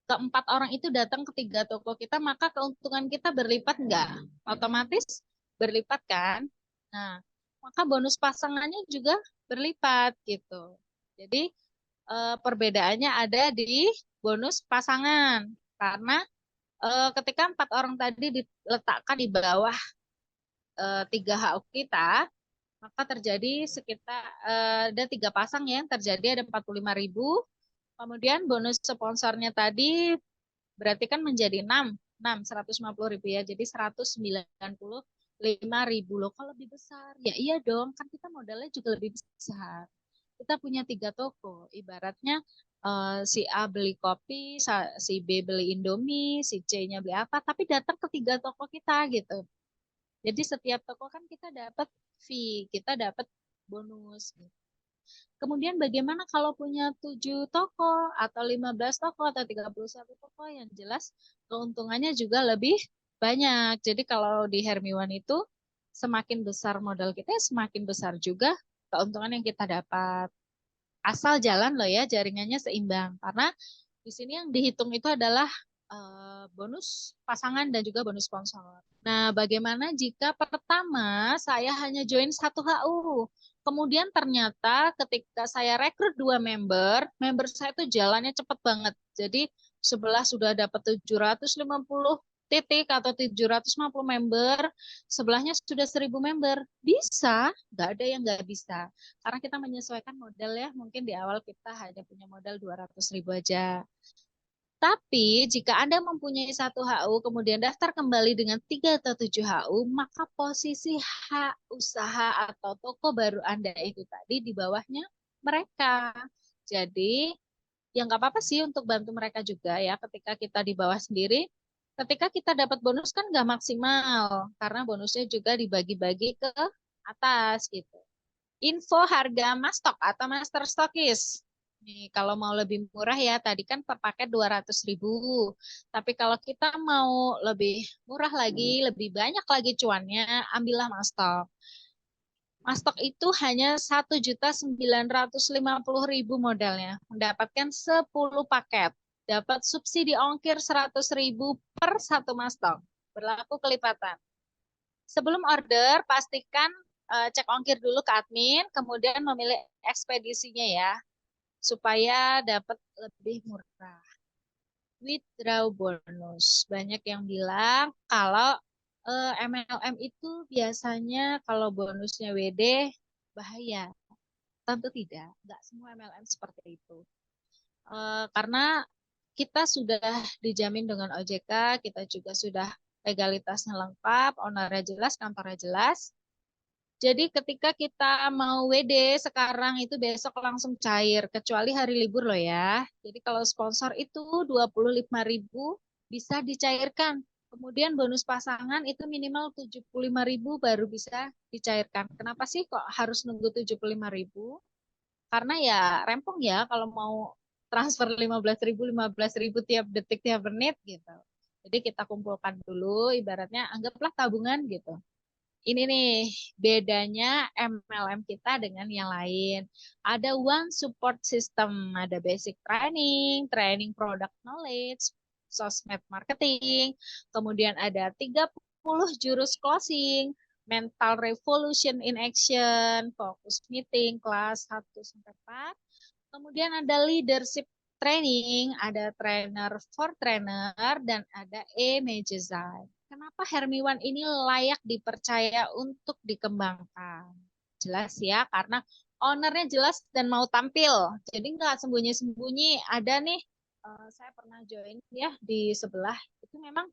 keempat orang itu datang ke 3 toko kita, maka keuntungan kita berlipat enggak? Otomatis berlipat kan? Nah, maka bonus pasangannya juga berlipat gitu. Jadi perbedaannya ada di bonus pasangan karena ketika 4 orang tadi diletakkan di bawah 3 HU kita, maka terjadi sekitar ada 3 pasang ya, terjadi ada 45.000. Kemudian bonus sponsornya tadi berarti kan menjadi 150.000 ya, jadi 195.000 loh. Kalau lebih besar, ya iya dong, kan kita modalnya juga lebih besar. Kita punya 3 toko, ibaratnya si A beli kopi, si B beli Indomie, si C-nya beli apa, tapi datang ke 3 toko kita gitu. Jadi setiap toko kan kita dapat fee, kita dapat bonus. Kemudian bagaimana kalau punya 7 toko atau 15 toko atau 31 toko, yang jelas keuntungannya juga lebih banyak. Jadi kalau di Hermiwan itu semakin besar modal kita, semakin besar juga keuntungan yang kita dapat. Asal jalan loh ya, jaringannya seimbang. Karena di sini yang dihitung itu adalah bonus pasangan dan juga bonus sponsor. Nah, bagaimana jika pertama saya hanya join 1 HU, kemudian ternyata ketika saya rekrut 2 member, member saya itu jalannya cepat banget. Jadi sebelah sudah dapat 750 titik atau 750 member, sebelahnya sudah 1.000 member. Bisa, nggak ada yang nggak bisa. Karena kita menyesuaikan modal ya, mungkin di awal kita hanya punya modal 200.000 aja. Tapi jika Anda mempunyai 1 HU, kemudian daftar kembali dengan 3 atau 7 HU, maka posisi hak usaha atau toko baru Anda itu tadi di bawahnya mereka. Jadi, ya nggak apa-apa sih untuk bantu mereka juga ya ketika kita di bawah sendiri. Ketika kita dapat bonus kan nggak maksimal, karena bonusnya juga dibagi-bagi ke atas gitu. Info harga Mastok atau Master Stokis. Nih, kalau mau lebih murah ya, tadi kan per paket 200.000. Tapi kalau kita mau lebih murah lagi, lebih banyak lagi cuannya, ambillah Mastok. Mastok itu hanya 1.950.000 modalnya, mendapatkan 10 paket. Dapat subsidi ongkir 100.000 per 1 Mastok. Berlaku kelipatan. Sebelum order, pastikan cek ongkir dulu ke admin, kemudian memilih ekspedisinya ya, supaya dapat lebih murah. Withdraw bonus. Banyak yang bilang kalau MLM itu biasanya kalau bonusnya WD bahaya. Tentu tidak, nggak semua MLM seperti itu. Karena kita sudah dijamin dengan OJK, kita juga sudah legalitasnya lengkap, ownernya jelas, kantornya jelas. Jadi ketika kita mau WD sekarang itu besok langsung cair, kecuali hari libur loh ya. Jadi kalau sponsor itu 25.000 bisa dicairkan. Kemudian bonus pasangan itu minimal 75.000 baru bisa dicairkan. Kenapa sih kok harus nunggu 75.000? Karena ya rempong ya kalau mau transfer 15.000 tiap detik tiap menit gitu. Jadi kita kumpulkan dulu, ibaratnya anggaplah tabungan gitu. Ini nih bedanya MLM kita dengan yang lain. Ada one support system, ada basic training, training product knowledge, sosmed marketing, kemudian ada 30 jurus closing, mental revolution in action, focus meeting, kelas 1-4. Kemudian ada leadership training, ada trainer for trainer, dan ada e-magazine. kenapa Hermiwan ini layak dipercaya untuk dikembangkan? Jelas ya, karena ownernya jelas dan mau tampil. Jadi nggak sembunyi-sembunyi. Ada nih, saya pernah join ya di sebelah. Itu memang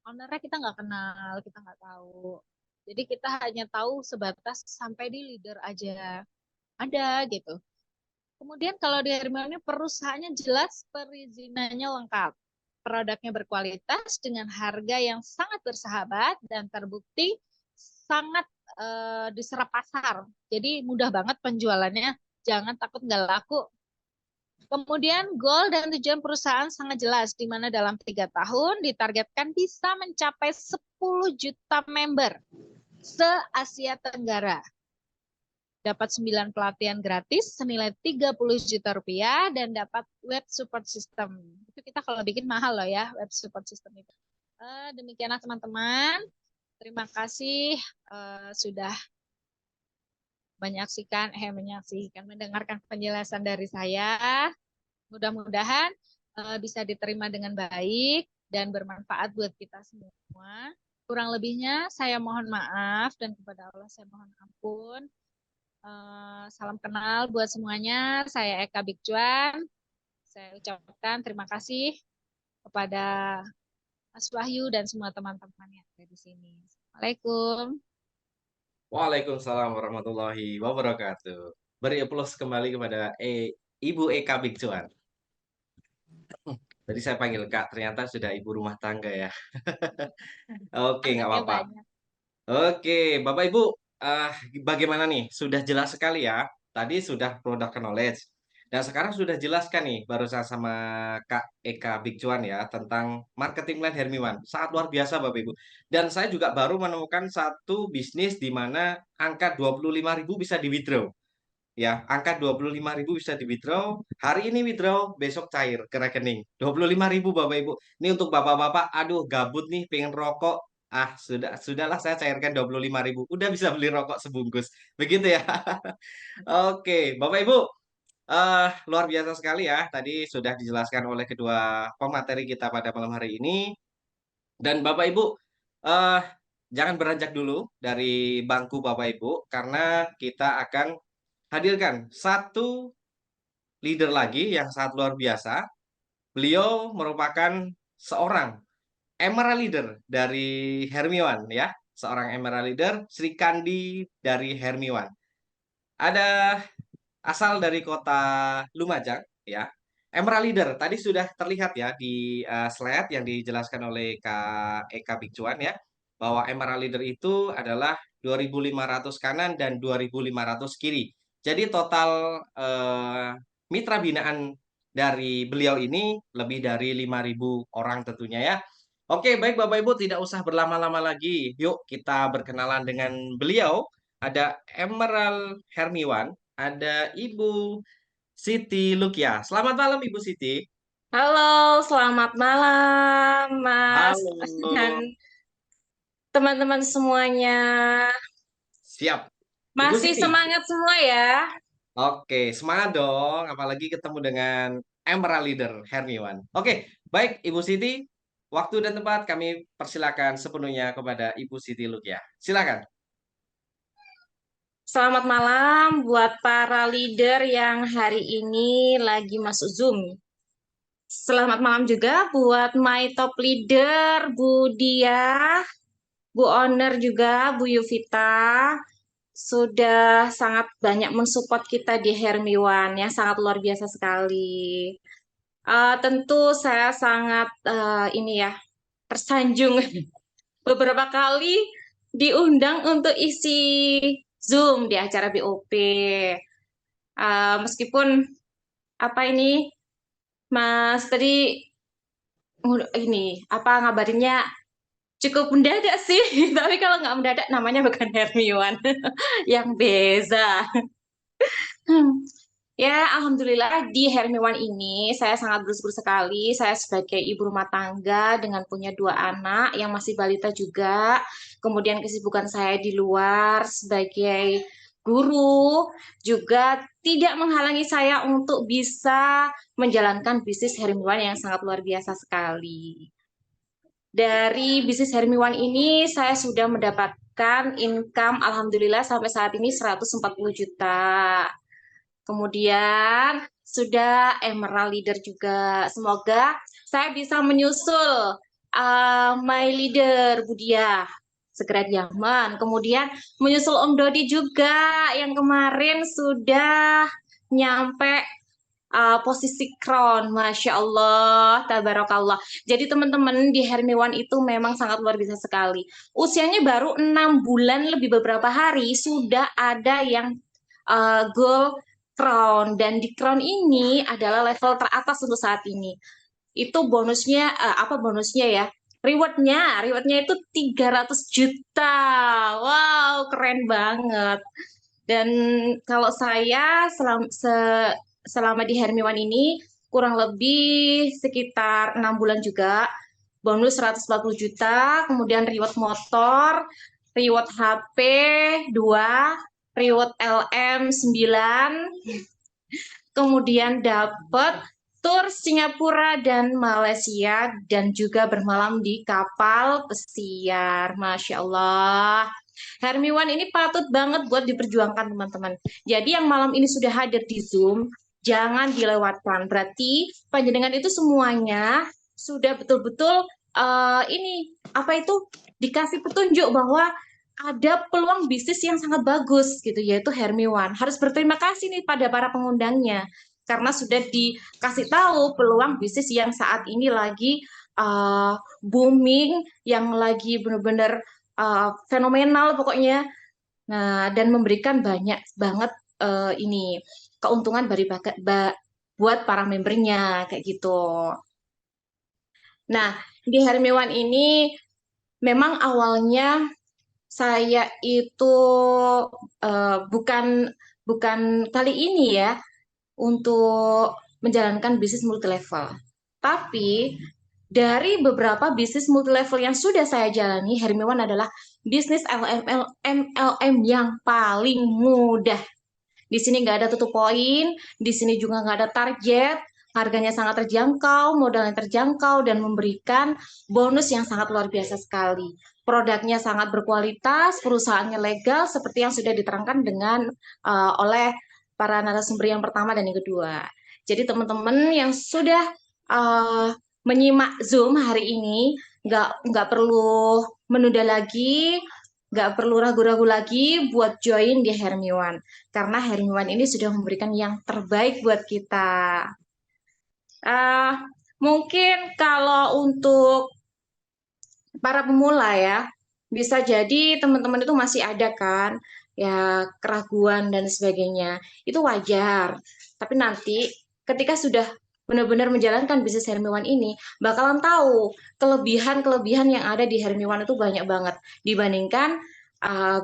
ownernya kita nggak kenal, kita nggak tahu. Jadi kita hanya tahu sebatas sampai di leader aja. Ada gitu. Kemudian kalau di Hermione ini perusahaannya jelas, perizinannya lengkap. Produknya berkualitas dengan harga yang sangat bersahabat dan terbukti sangat diserap pasar. Jadi mudah banget penjualannya, jangan takut nggak laku. Kemudian goal dan tujuan perusahaan sangat jelas, di mana dalam 3 tahun ditargetkan bisa mencapai 10 juta member se-Asia Tenggara. Dapat 9 pelatihan gratis senilai 30 juta rupiah dan dapat web support system. Itu kita kalau bikin mahal loh ya, web support system itu. Demikianlah teman-teman. Terima kasih sudah mendengarkan penjelasan dari saya. Mudah-mudahan bisa diterima dengan baik dan bermanfaat buat kita semua. Kurang lebihnya saya mohon maaf dan kepada Allah saya mohon ampun. Salam kenal buat semuanya. Saya Eka Bikjuan. Saya ucapkan terima kasih kepada Mas Wahyu dan semua teman-teman yang ada di sini. Assalamualaikum. Waalaikumsalam warahmatullahi wabarakatuh. Beri aplaus kembali kepada Ibu Eka Bigcuan. Tadi saya panggil Kak, ternyata sudah ibu rumah tangga ya. Oke, nggak Anaknya apa-apa. banyak. Oke, Bapak Ibu, eh, bagaimana nih? Sudah jelas sekali ya. Tadi sudah product knowledge. Dan sekarang sudah jelaskan nih, barusan sama Kak Eka Bigcuan ya, tentang marketing plan Hermiwan. Sangat luar biasa Bapak Ibu. Dan saya juga baru menemukan satu bisnis di mana angka 25.000 bisa di withdraw. Ya, angka 25.000 bisa di withdraw. Hari ini withdraw, besok cair ke rekening. 25.000 Bapak Ibu. Ini untuk Bapak-bapak, aduh gabut nih pengen rokok. Ah, sudahlah saya cairkan 25.000. Udah bisa beli rokok sebungkus. Begitu ya. Oke, Bapak Ibu, luar biasa sekali ya. Tadi sudah dijelaskan oleh kedua pemateri kita pada malam hari ini. Dan Bapak Ibu, eh jangan beranjak dulu dari bangku Bapak Ibu karena kita akan hadirkan satu leader lagi yang sangat luar biasa. Beliau merupakan seorang emerald leader dari Hermione ya, seorang emerald leader Sri Kandi dari Hermione. Ada asal dari kota Lumajang ya. Emerald leader tadi sudah terlihat ya di slide yang dijelaskan oleh Kak Eka Bikcuan ya, bahwa emerald leader itu adalah 2.500 kanan dan 2.500 kiri. Jadi total mitra binaan dari beliau ini lebih dari 5.000 orang tentunya ya. Oke, baik Bapak Ibu tidak usah berlama-lama lagi. Yuk kita berkenalan dengan beliau. Ada Emerald Hermiwan, ada Ibu Siti Lukia. Selamat malam Ibu Siti. Halo, selamat malam, Mas dan Halo. teman-teman semuanya. Siap. Ibu Masih Siti. semangat semua ya? Oke, semangat dong. Apalagi ketemu dengan Emerald Leader Hermiwan. Oke, baik Ibu Siti. Waktu dan tempat kami persilakan sepenuhnya kepada Ibu Siti Lukia. Silakan. Selamat malam buat para leader yang hari ini lagi masuk Zoom. Selamat malam juga buat my top leader, Bu Dia, Bu Owner juga, Bu Yuvita. Sudah sangat banyak mensupport kita di Hermiwan ya, sangat luar biasa sekali. Tentu saya sangat ini ya tersanjung beberapa kali diundang untuk isi Zoom di acara BOP. Meskipun apa ini Mas tadi ini apa ngabarinnya cukup mendadak sih, tapi kalau nggak mendadak namanya bukan Hermiwan yang beza. Ya, alhamdulillah di Hermiwan ini saya sangat bersyukur sekali. Saya sebagai ibu rumah tangga dengan punya 2 anak yang masih balita juga. Kemudian kesibukan saya di luar sebagai guru juga tidak menghalangi saya untuk bisa menjalankan bisnis Hermiwan yang sangat luar biasa sekali. Dari bisnis Hermiwan ini saya sudah mendapatkan income alhamdulillah sampai saat ini 140 juta. Kemudian sudah Emerald Leader juga. Semoga saya bisa menyusul My Leader Budia segera diaman. Kemudian menyusul Om Dodi juga yang kemarin sudah nyampe posisi crown, Masya Allah, Tabarakallah. Jadi teman-teman di Hermiwan itu memang sangat luar biasa sekali. Usianya baru 6 bulan lebih beberapa hari sudah ada yang gold crown, dan di crown ini adalah level teratas untuk saat ini. Itu bonusnya apa bonusnya ya? Rewardnya itu 300 juta. Wow, keren banget. Dan kalau saya selama di Hermiwan ini kurang lebih sekitar 6 bulan juga, bonus 140 juta, kemudian reward motor, reward HP 2, reward LM 9, kemudian dapat tur Singapura dan Malaysia, dan juga bermalam di kapal pesiar. Masya Allah. Hermiwan ini patut banget buat diperjuangkan teman-teman. Jadi yang malam ini sudah hadir di Zoom, jangan dilewatkan. Berarti panjenengan itu semuanya sudah betul-betul ini apa itu dikasih petunjuk bahwa ada peluang bisnis yang sangat bagus gitu, yaitu Hermiwan. Harus berterima kasih nih pada para pengundangnya karena sudah dikasih tahu peluang bisnis yang saat ini lagi booming, yang lagi benar-benar fenomenal pokoknya. Nah, dan memberikan banyak banget ini keuntungan buat para membernya kayak gitu. Nah, di Hermiwan ini memang awalnya saya itu bukan kali ini ya untuk menjalankan bisnis multi level. Tapi dari beberapa bisnis multi level yang sudah saya jalani, Hermiwan adalah bisnis MLM yang paling mudah. Di sini nggak ada tutup poin, di sini juga nggak ada target, harganya sangat terjangkau, modalnya terjangkau, dan memberikan bonus yang sangat luar biasa sekali. Produknya sangat berkualitas, perusahaannya legal, seperti yang sudah diterangkan oleh para narasumber yang pertama dan yang kedua. Jadi teman-teman yang sudah menyimak Zoom hari ini, nggak perlu menunda lagi, nggak perlu ragu-ragu lagi buat join di Hermiwan. Karena Hermiwan ini sudah memberikan yang terbaik buat kita. Mungkin kalau untuk para pemula ya, bisa jadi teman-teman itu masih ada kan, ya keraguan dan sebagainya. Itu wajar. Tapi nanti ketika sudah benar-benar menjalankan bisnis Hermiwan ini, bakalan tahu kelebihan-kelebihan yang ada di Hermiwan itu banyak banget dibandingkan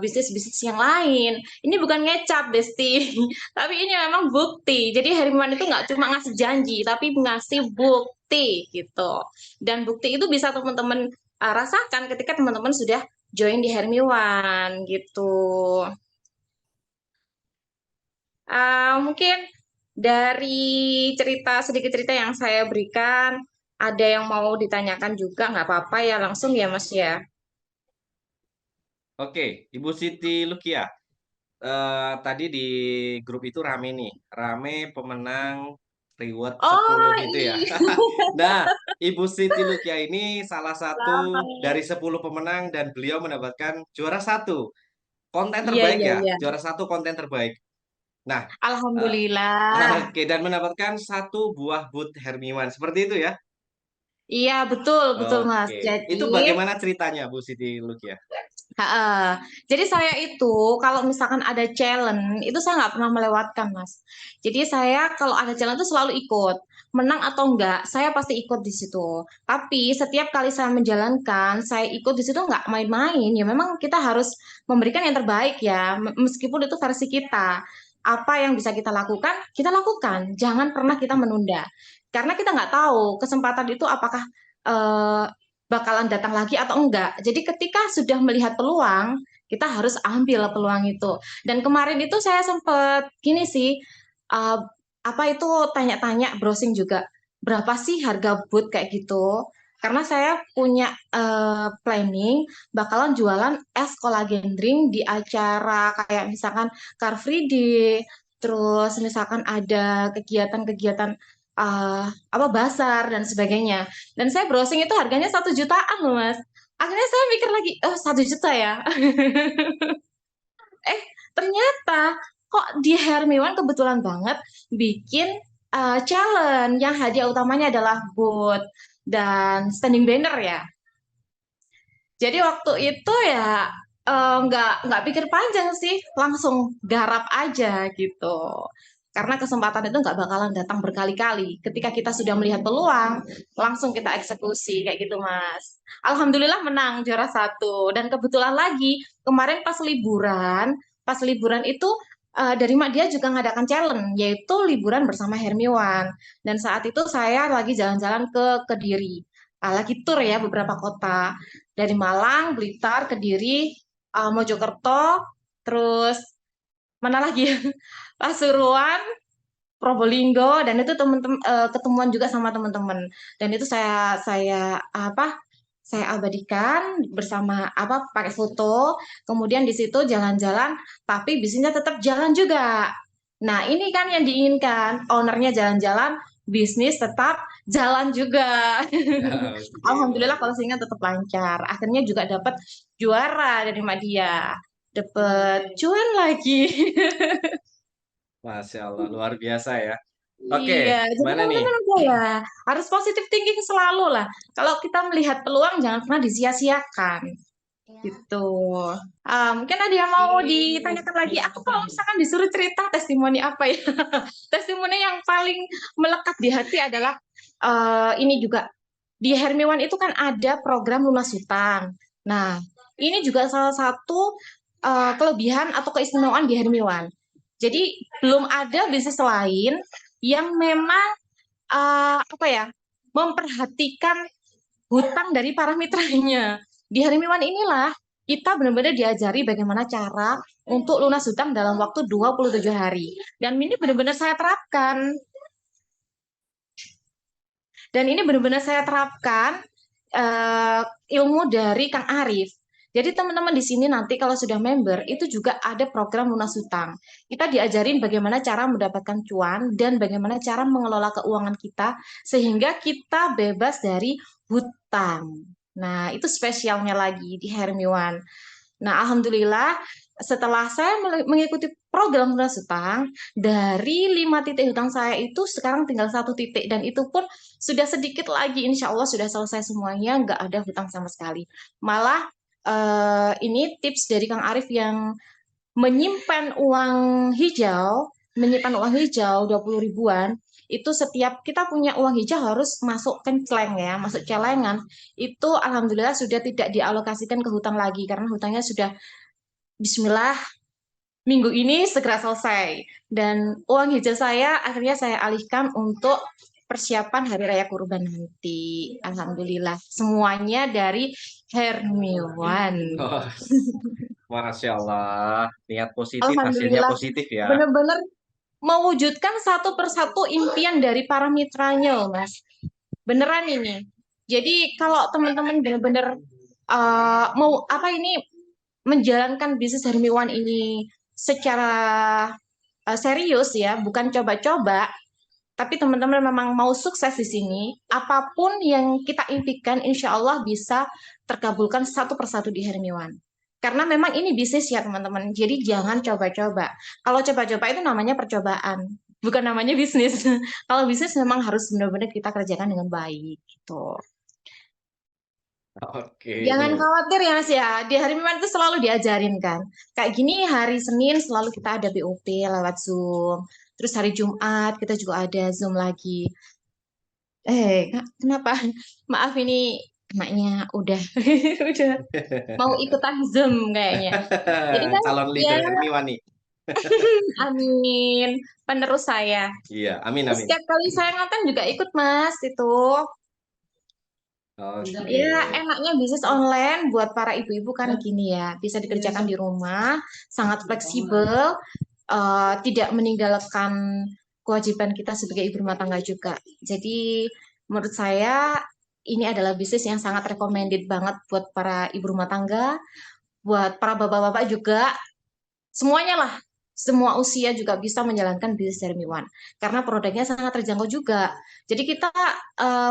bisnis-bisnis yang lain. Ini bukan ngecap, Besti, tapi ini memang bukti. Jadi Hermiwan itu nggak cuma ngasih janji, tapi ngasih bukti gitu. Dan bukti itu bisa teman-teman rasakan ketika teman-teman sudah join di Hermiwan gitu. Mungkin dari sedikit cerita yang saya berikan, ada yang mau ditanyakan juga, nggak apa-apa ya, langsung ya Mas ya. Oke, Ibu Siti Lukia. Tadi di grup itu rame nih, rame pemenang reward 10 gitu ya. iya. Nah, Ibu Siti Lukia ini salah satu dari 10 pemenang dan beliau mendapatkan juara 1. Konten Iya, terbaik iya, ya, iya. juara 1 konten terbaik. Nah, Alhamdulillah. oke, dan mendapatkan 1 buah boot Hermiwan. Seperti itu ya? Iya, betul, betul Mas. Oke, Jadi itu bagaimana ceritanya Bu Siti Lukia? Jadi saya itu kalau misalkan ada challenge itu saya nggak pernah melewatkan Mas. Jadi saya kalau ada challenge itu selalu ikut, menang atau enggak saya pasti ikut di situ. Tapi setiap kali saya menjalankan, saya ikut di situ nggak main-main. Ya memang kita harus memberikan yang terbaik ya, meskipun itu versi kita. Apa yang bisa kita lakukan. Jangan pernah kita menunda. Karena kita nggak tahu kesempatan itu apakah eh, bakalan datang lagi atau enggak. Jadi ketika sudah melihat peluang, kita harus ambil peluang itu. Dan kemarin itu saya sempat gini sih, apa itu tanya-tanya browsing juga, berapa sih harga boot kayak gitu. karena saya punya planning bakalan jualan es kolagen drink di acara kayak misalkan Car Free Day, terus misalkan ada kegiatan-kegiatan apa bazar dan sebagainya. Dan saya browsing itu harganya 1 jutaan loh Mas. Akhirnya saya mikir lagi, oh 1 juta ya. Ternyata kok di Hermiwan kebetulan banget bikin challenge yang hadiah utamanya adalah booth dan standing banner ya. Jadi waktu itu ya nggak pikir panjang sih, langsung garap aja gitu. Karena kesempatan itu nggak bakalan datang berkali-kali. Ketika kita sudah melihat peluang, langsung kita eksekusi kayak gitu, Mas. Alhamdulillah menang juara 1. Dan kebetulan lagi kemarin pas liburan itu dari Mak Dia juga ngadakan challenge, yaitu liburan bersama Hermiwan. Dan saat itu saya lagi jalan-jalan ke Kediri. Lagi tur ya beberapa kota dari Malang, Blitar, Kediri, Mojokerto, terus mana lagi ya? Pasuruan, Probolinggo, dan itu teman-teman ketemuan juga sama teman-teman. Dan itu saya abadikan bersama pakai foto. Kemudian di situ jalan-jalan, tapi bisnisnya tetap jalan juga. Nah, ini kan yang diinginkan, ownernya jalan-jalan, bisnis tetap jalan juga. Oke, luar Alhamdulillah kalau biasa. sehingga tetap lancar. Akhirnya juga dapat juara dari Madia. Dapat cuan lagi. Masya Allah, luar biasa ya. Iya, Oke, jadi gimana nih? teman-teman udah ya harus positif thinking selalu lah. Kalau kita melihat peluang jangan pernah disia-siakan gitu. Mungkin ada yang mau ditanyakan lagi. Aku kalau misalkan disuruh cerita testimoni apa ya? Testimoni yang paling melekat di hati adalah ini juga di Hermiwan itu kan ada program lunas hutang. Nah, ini juga salah satu kelebihan atau keistimewaan di Hermiwan. Jadi belum ada bisnis lain yang memang memperhatikan hutang dari para mitranya. Di Hermiwan inilah kita benar-benar diajari bagaimana cara untuk lunas hutang dalam waktu 27 hari. Dan ini benar-benar saya terapkan. Dan ini benar-benar saya terapkan ilmu dari Kang Arif. Jadi teman-teman di sini nanti kalau sudah member itu juga ada program lunas hutang. Kita diajarin bagaimana cara mendapatkan cuan dan bagaimana cara mengelola keuangan kita sehingga kita bebas dari hutang. Nah, itu spesialnya lagi di Hermiwan. Nah, alhamdulillah setelah saya mengikuti program lunas hutang, dari 5 titik hutang saya itu sekarang tinggal 1 titik dan itu pun sudah sedikit lagi, insya Allah sudah selesai semuanya, nggak ada hutang sama sekali. Malah ini tips dari Kang Arif yang menyimpan uang hijau 20 ribuan, itu setiap kita punya uang hijau harus masuk kenceleng ya, masuk celengan, itu alhamdulillah sudah tidak dialokasikan ke hutang lagi, karena hutangnya sudah bismillah minggu ini segera selesai. Dan uang hijau saya akhirnya saya alihkan untuk persiapan Hari Raya Kurban nanti. Alhamdulillah. Semuanya dari Hermiwan. Oh, Masya Allah, niat positif, hasilnya Alhamdulillah. positif ya. Benar-benar mewujudkan satu persatu impian dari para mitranya, loh, Mas. Beneran ini. Jadi kalau teman-teman benar-benar mau menjalankan bisnis Hermiwan ini secara serius ya, bukan coba-coba, tapi teman-teman memang mau sukses di sini, apapun yang kita impikan, insya Allah bisa terkabulkan satu persatu di Hermiwan. Karena memang ini bisnis ya teman-teman, jadi jangan coba-coba. Kalau coba-coba itu namanya percobaan, bukan namanya bisnis. Kalau bisnis memang harus benar-benar kita kerjakan dengan baik gitu. Oke, Jangan ini. khawatir ya Mas ya, di hari Minggu itu selalu diajarin kan. Kayak gini hari Senin selalu kita ada BOP lewat Zoom. Terus hari Jumat kita juga ada Zoom lagi. Kenapa? Maaf ini anaknya udah udah mau ikutan Zoom kayaknya. Jadi kan Calon ya leader Hermiwan nih. amin penerus saya. Iya, amin, Terus amin. setiap kali saya nonton juga ikut Mas itu. Oke. Ya, enaknya bisnis online buat para ibu-ibu kan gini ya, bisa dikerjakan di rumah, sangat fleksibel, tidak meninggalkan kewajiban kita sebagai ibu rumah tangga juga. Jadi, menurut saya ini adalah bisnis yang sangat recommended banget buat para ibu rumah tangga, buat para bapak-bapak juga, semuanya lah, semua usia juga bisa menjalankan bisnis Hermi One karena produknya sangat terjangkau juga. Jadi kita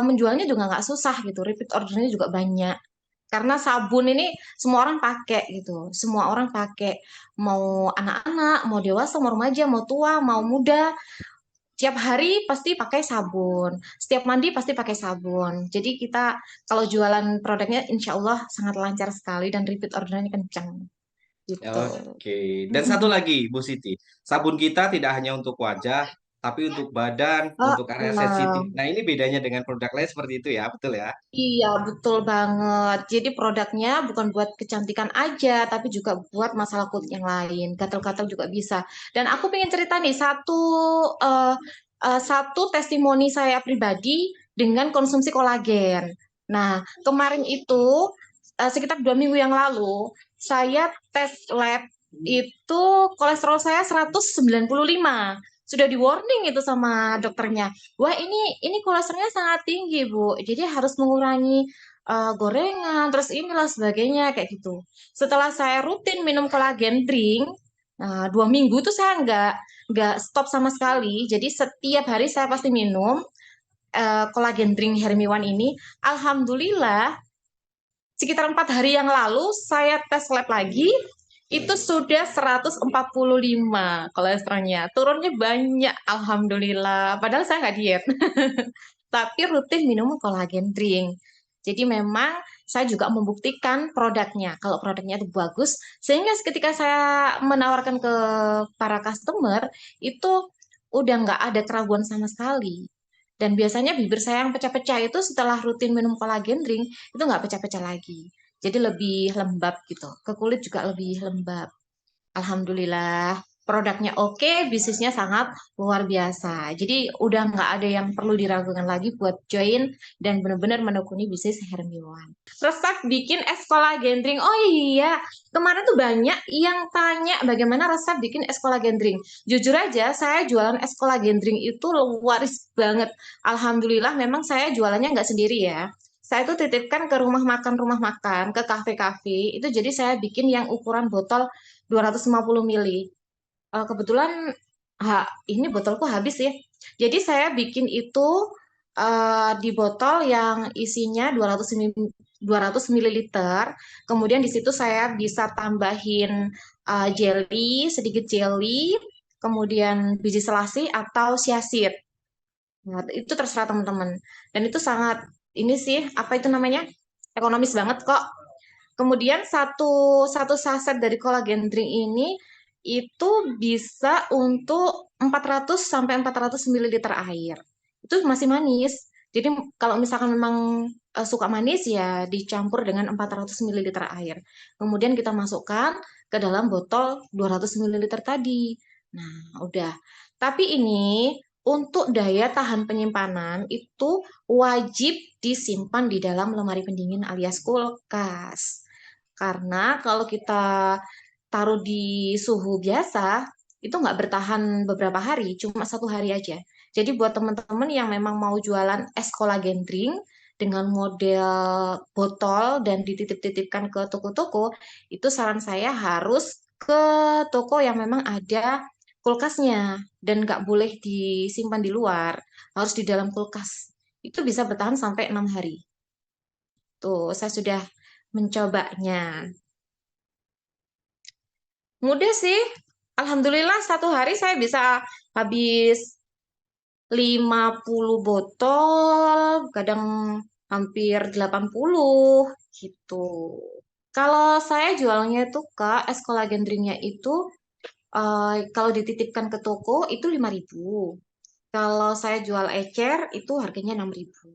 menjualnya juga nggak susah gitu, repeat ordernya juga banyak. Karena sabun ini semua orang pakai gitu, semua orang pakai, mau anak-anak, mau dewasa, mau remaja, mau tua, mau muda, tiap hari pasti pakai sabun, setiap mandi pasti pakai sabun. Jadi kita kalau jualan produknya insya Allah sangat lancar sekali dan repeat ordernya kencang gitu. Oke. Dan satu lagi, Bu Siti, sabun kita tidak hanya untuk wajah, tapi untuk badan, Oh, untuk area sensitif. Nah, ini bedanya dengan produk lain seperti itu ya, betul ya? iya, betul banget. Jadi produknya bukan buat kecantikan aja, tapi juga buat masalah kulit yang lain. Gatal-gatal juga bisa. Dan aku pengen cerita nih eh, satu testimoni saya pribadi dengan konsumsi kolagen. Nah, kemarin itu sekitar 2 minggu yang lalu, saya tes lab itu kolesterol saya 195. Sudah di warning itu sama dokternya. Wah, ini kolesterolnya sangat tinggi, Bu. Jadi harus mengurangi gorengan, terus inilah sebagainya kayak gitu. Setelah saya rutin minum kolagen drink, 2 minggu tuh saya nggak stop sama sekali. Jadi setiap hari saya pasti minum kolagen drink Hermiwan ini. Alhamdulillah, sekitar 4 hari yang lalu saya tes lab lagi, itu sudah 145 kolesterolnya. Turunnya banyak, alhamdulillah. Padahal saya nggak diet, tapi rutin minum kolagen drink. Jadi memang saya juga membuktikan produknya. Kalau produknya itu bagus, sehingga ketika saya menawarkan ke para customer, itu udah nggak ada keraguan sama sekali. Dan biasanya bibir saya yang pecah-pecah itu setelah rutin minum kolagen drink, itu nggak pecah-pecah lagi. Jadi lebih lembab gitu. Ke kulit juga lebih lembab. Alhamdulillah, produknya oke, bisnisnya sangat luar biasa. Jadi udah nggak ada yang perlu diragukan lagi buat join dan benar-benar menekuni bisnis Hermiwan. Resep bikin es kolagen drink. Oh iya, kemarin tuh banyak yang tanya bagaimana resep bikin es kolagen drink. Jujur aja, saya jualan es kolagen drink itu laris banget. Alhamdulillah, memang saya jualannya nggak sendiri ya. Saya itu titipkan ke rumah makan, ke kafe-kafe. Itu jadi saya bikin yang ukuran botol 250 mili. Kebetulan ini botolku habis ya. Jadi saya bikin itu di botol yang isinya 200 mililiter. Kemudian di situ saya bisa tambahin jelly, sedikit jelly, kemudian biji selasi atau chia seed. Nah, itu terserah teman-teman. Dan itu sangat ini sih, apa itu namanya? Ekonomis banget kok. Kemudian satu satu saset dari kolagen drink ini itu bisa untuk 400 sampai 400 mililiter air. Itu masih manis. Jadi kalau misalkan memang suka manis ya dicampur dengan 400 mililiter air. Kemudian kita masukkan ke dalam botol 200 mililiter tadi. Nah, udah. Tapi ini untuk daya tahan penyimpanan itu wajib disimpan di dalam lemari pendingin alias kulkas. Karena kalau kita taruh di suhu biasa, itu nggak bertahan beberapa hari, cuma 1 hari aja. Jadi buat teman-teman yang memang mau jualan es kolagen drink dengan model botol dan dititip-titipkan ke toko-toko, itu saran saya harus ke toko yang memang ada kulkasnya dan nggak boleh disimpan di luar, harus di dalam kulkas. Itu bisa bertahan sampai 6 hari. Tuh, saya sudah mencobanya. Mudah sih. Alhamdulillah 1 hari saya bisa habis 50 botol, kadang hampir 80 gitu. Kalau saya jualnya itu Kak, es kolagen drinknya itu kalau dititipkan ke toko itu 5.000. Kalau saya jual ecer itu harganya 6.000.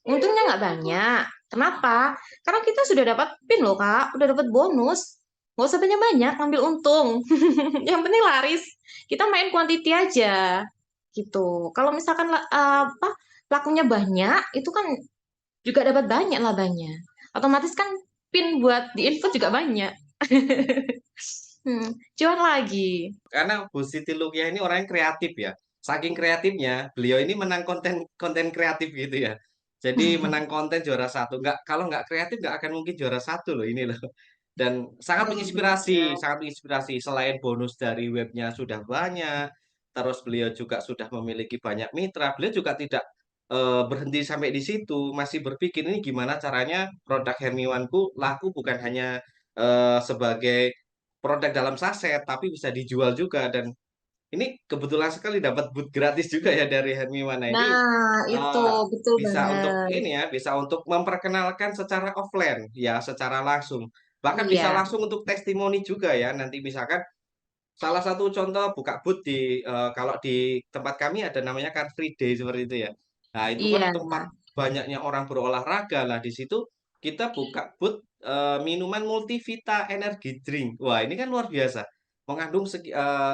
Untungnya nggak banyak. Kenapa? Karena kita sudah dapat PIN loh, Kak. Udah dapat bonus. Nggak usah banyak-banyak, ambil untung. Yang penting laris. Kita main quantity aja. Gitu. Kalau misalkan apa lakunya banyak, itu kan juga dapat banyak labanya. Otomatis kan PIN buat di input juga banyak. Jual lagi. Karena Bu Siti Lukia ini orangnya kreatif ya. saking kreatifnya, beliau ini menang konten konten kreatif gitu ya. Jadi menang konten juara satu. Nggak, kalau nggak kreatif nggak akan mungkin juara satu loh ini loh. Dan Luar biasa. sangat menginspirasi. Selain bonus dari webnya sudah banyak, terus beliau juga sudah memiliki banyak mitra. Beliau juga tidak berhenti sampai di situ, masih berpikir ini gimana caranya produk Hermiwanku laku bukan hanya sebagai produk dalam saset, tapi bisa dijual juga. Dan ini kebetulan sekali dapat boot gratis juga ya dari Hermiwana ini Nah, itu eh, betul bisa untuk banget. ini ya, bisa untuk memperkenalkan secara offline ya, secara langsung. Bahkan bisa Iya, langsung untuk testimoni juga ya. Nanti misalkan salah satu contoh buka booth di kalau di tempat kami ada namanya Car Free Day seperti itu ya. Nah, itu kan iya, tempat banyaknya orang berolahraga lah di situ kita buka booth minuman multivita energy drink. Wah, ini kan luar biasa. Mengandung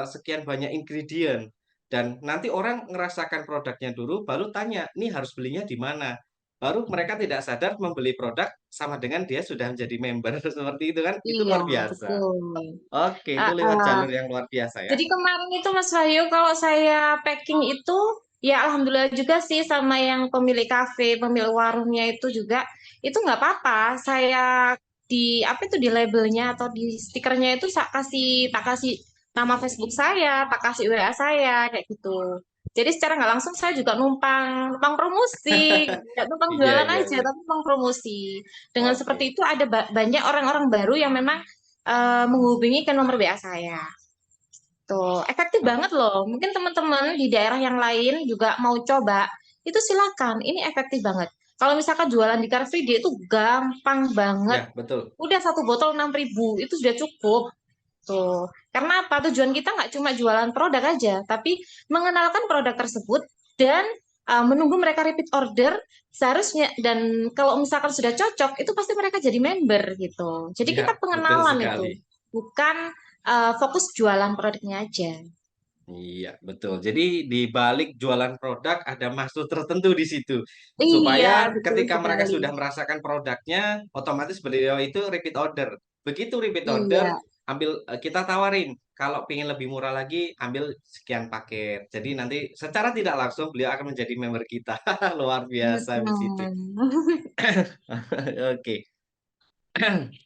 sekian banyak ingredient dan nanti orang ngerasakan produknya dulu baru tanya, "Nih harus belinya di mana?" Baru mereka tidak sadar membeli produk sama dengan dia sudah menjadi member seperti itu kan. Itu iya, luar biasa. betul. Oke, itu Ah, lewat ah. jalur yang luar biasa ya. Jadi kemarin itu Mas Wahyu, kalau saya packing itu, ya alhamdulillah juga sih sama yang pemilik kafe, pemilik warungnya itu juga, itu nggak apa-apa. Saya di apa itu di labelnya atau di stikernya itu tak kasih nama Facebook saya, tak kasih WA saya kayak gitu. Jadi secara nggak langsung saya juga numpang numpang promosi, nggak numpang Iya, jualan iya, aja, iya. tapi numpang promosi. Dengan seperti Oke. itu ada banyak orang-orang baru yang memang menghubungi ke nomor WA saya. Tuh, efektif Oh, banget loh. Mungkin teman-teman di daerah yang lain juga mau coba, itu silakan. Ini efektif banget. Kalau misalkan jualan di Car Free Day itu gampang banget. ya, betul. Udah satu botol 6.000 itu sudah cukup. Tuh, karena apa? Tujuan kita nggak cuma jualan produk aja, tapi mengenalkan produk tersebut dan menunggu mereka repeat order seharusnya. Dan kalau misalkan sudah cocok, itu pasti mereka jadi member gitu. Jadi Ya, kita betul pengenalan sekali. itu, bukan fokus jualan produknya aja. Iya, betul. Jadi di balik jualan produk ada maksud tertentu di situ. Iya, Supaya betul ketika mereka sekali. sudah merasakan produknya, otomatis beliau itu repeat order. Begitu repeat order, Iya. ambil kita tawarin. Kalau ingin lebih murah lagi, ambil sekian paket. Jadi nanti secara tidak langsung beliau akan menjadi member kita. Luar biasa di situ. Mm-mm. Oke.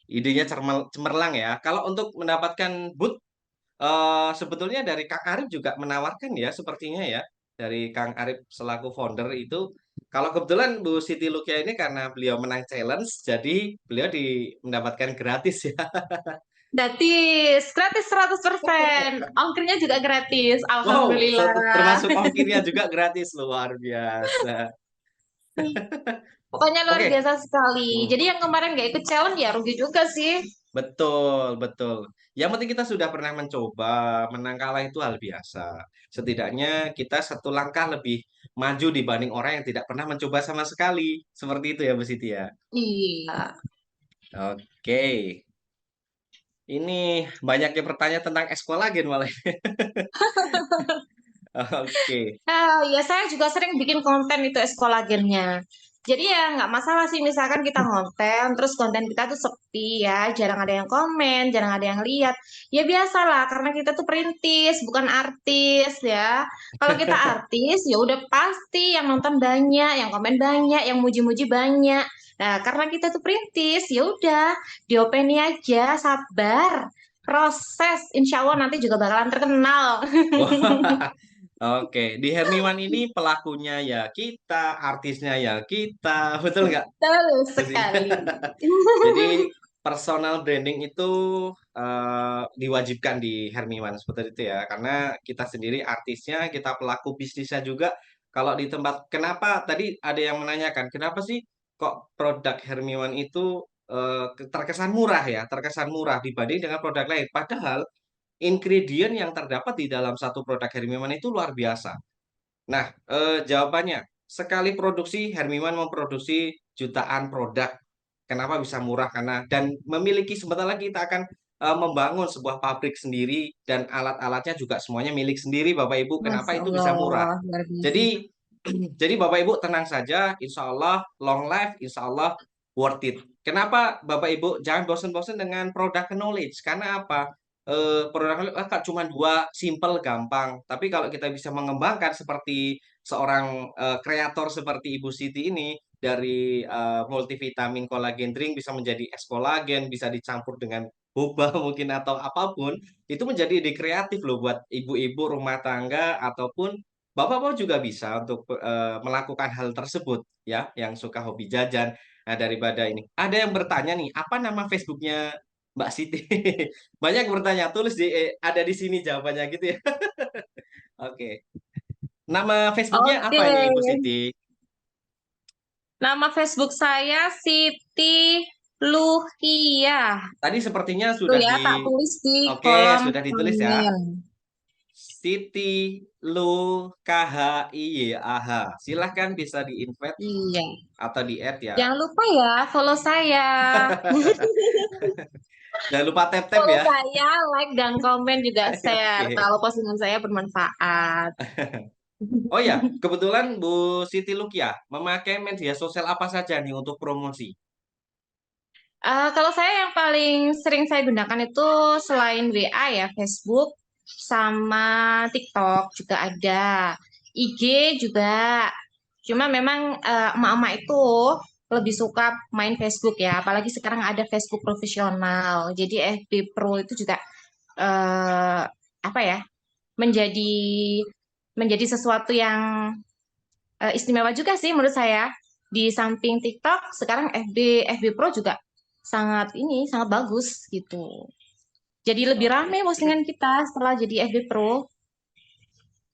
Idenya cemerlang ya. Kalau untuk mendapatkan booth, sebetulnya dari Kang Arif juga menawarkan ya, sepertinya ya. Dari Kang Arif selaku founder itu, kalau kebetulan Bu Siti Lukia ini karena beliau menang challenge, jadi beliau mendapatkan gratis ya. Gratis, gratis 100%. Ongkirnya juga gratis. Wow, Alhamdulillah. termasuk ongkirnya juga gratis, luar biasa. Pokoknya luar Oke. biasa sekali. Hmm. Jadi yang kemarin nggak ikut challenge ya rugi juga sih. Betul, betul. Yang penting kita sudah pernah mencoba, menang kalah itu hal biasa. Setidaknya kita satu langkah lebih maju dibanding orang yang tidak pernah mencoba sama sekali. Seperti itu ya, Bu Siti ya. Iya. Oke. Ini banyaknya pertanyaan tentang ekskolagen malah. Oke. Ya saya juga sering bikin konten itu eskolagennya. Jadi ya nggak masalah sih misalkan kita ngonten, terus konten kita tuh sepi ya, jarang ada yang komen, jarang ada yang lihat. Ya biasalah, karena kita tuh perintis, bukan artis ya. Kalau kita artis, ya udah pasti yang nonton banyak, yang komen banyak, yang muji-muji banyak. Nah, karena kita tuh perintis, ya udah diopeni aja, sabar, proses. Insya Allah nanti juga bakalan terkenal. Wah, oke. Di Hermiwan ini pelakunya ya kita, artisnya ya kita. Betul nggak, Betul Bu Siti? sekali. Jadi personal branding itu diwajibkan di Hermiwan seperti itu ya, karena kita sendiri artisnya, kita pelaku bisnisnya juga. Kalau di tempat, kenapa tadi ada yang menanyakan, kenapa sih kok produk Hermiwan itu terkesan murah ya, terkesan murah dibanding dengan produk lain. Padahal ingredient yang terdapat di dalam satu produk Hermiwan itu luar biasa. Nah, jawabannya, sekali produksi, Hermiwan memproduksi jutaan produk. Kenapa bisa murah? Karena dan memiliki sebentar lagi kita akan membangun sebuah pabrik sendiri dan alat-alatnya juga semuanya milik sendiri, Bapak Ibu. Kenapa Masya itu bisa murah? Allah, luar biasa. Jadi, jadi Bapak Ibu tenang saja, Insya Allah long life, Insya Allah worth it. Kenapa Bapak Ibu jangan bosan-bosan dengan produk knowledge? Karena apa? produk Kak cuma dua, simple, gampang. Tapi kalau kita bisa mengembangkan seperti seorang kreator seperti Ibu Siti ini dari multivitamin kolagen drink bisa menjadi es kolagen, bisa dicampur dengan boba mungkin atau apapun, itu menjadi ide kreatif loh buat ibu-ibu rumah tangga ataupun bapak-bapak juga bisa untuk melakukan hal tersebut ya, yang suka hobi jajan. Nah, daripada ini, ada yang bertanya nih, apa nama Facebooknya Mbak Siti? Banyak yang bertanya, tulis ada di sini jawabannya gitu ya. Oke. Nama Facebooknya Oke, apa ini Ibu Siti? nama Facebook saya Siti Luhia. Tadi sepertinya Tuh sudah ya, tak di tulis di Oke, kolom sudah ditulis ya. komen. Siti Lu KHIYAH. Silahkan bisa di-invite Iya. atau di-add ya. Jangan lupa ya follow saya. Jangan lupa tap-tap Follow ya. saya, like dan komen juga share Oke. kalau postingan saya bermanfaat. Oh ya, kebetulan Bu Siti Lukia memakai media sosial apa saja nih untuk promosi? Kalau saya yang paling sering saya gunakan itu selain WA ya, Facebook sama TikTok juga ada, IG juga. Cuma memang emak-emak itu lebih suka main Facebook ya, apalagi sekarang ada Facebook profesional. Jadi FB Pro itu juga apa ya, menjadi menjadi sesuatu yang istimewa juga sih menurut saya. Di samping TikTok, sekarang FB Pro juga sangat bagus gitu. Jadi lebih Oke. rame postingan kita setelah jadi FB Pro.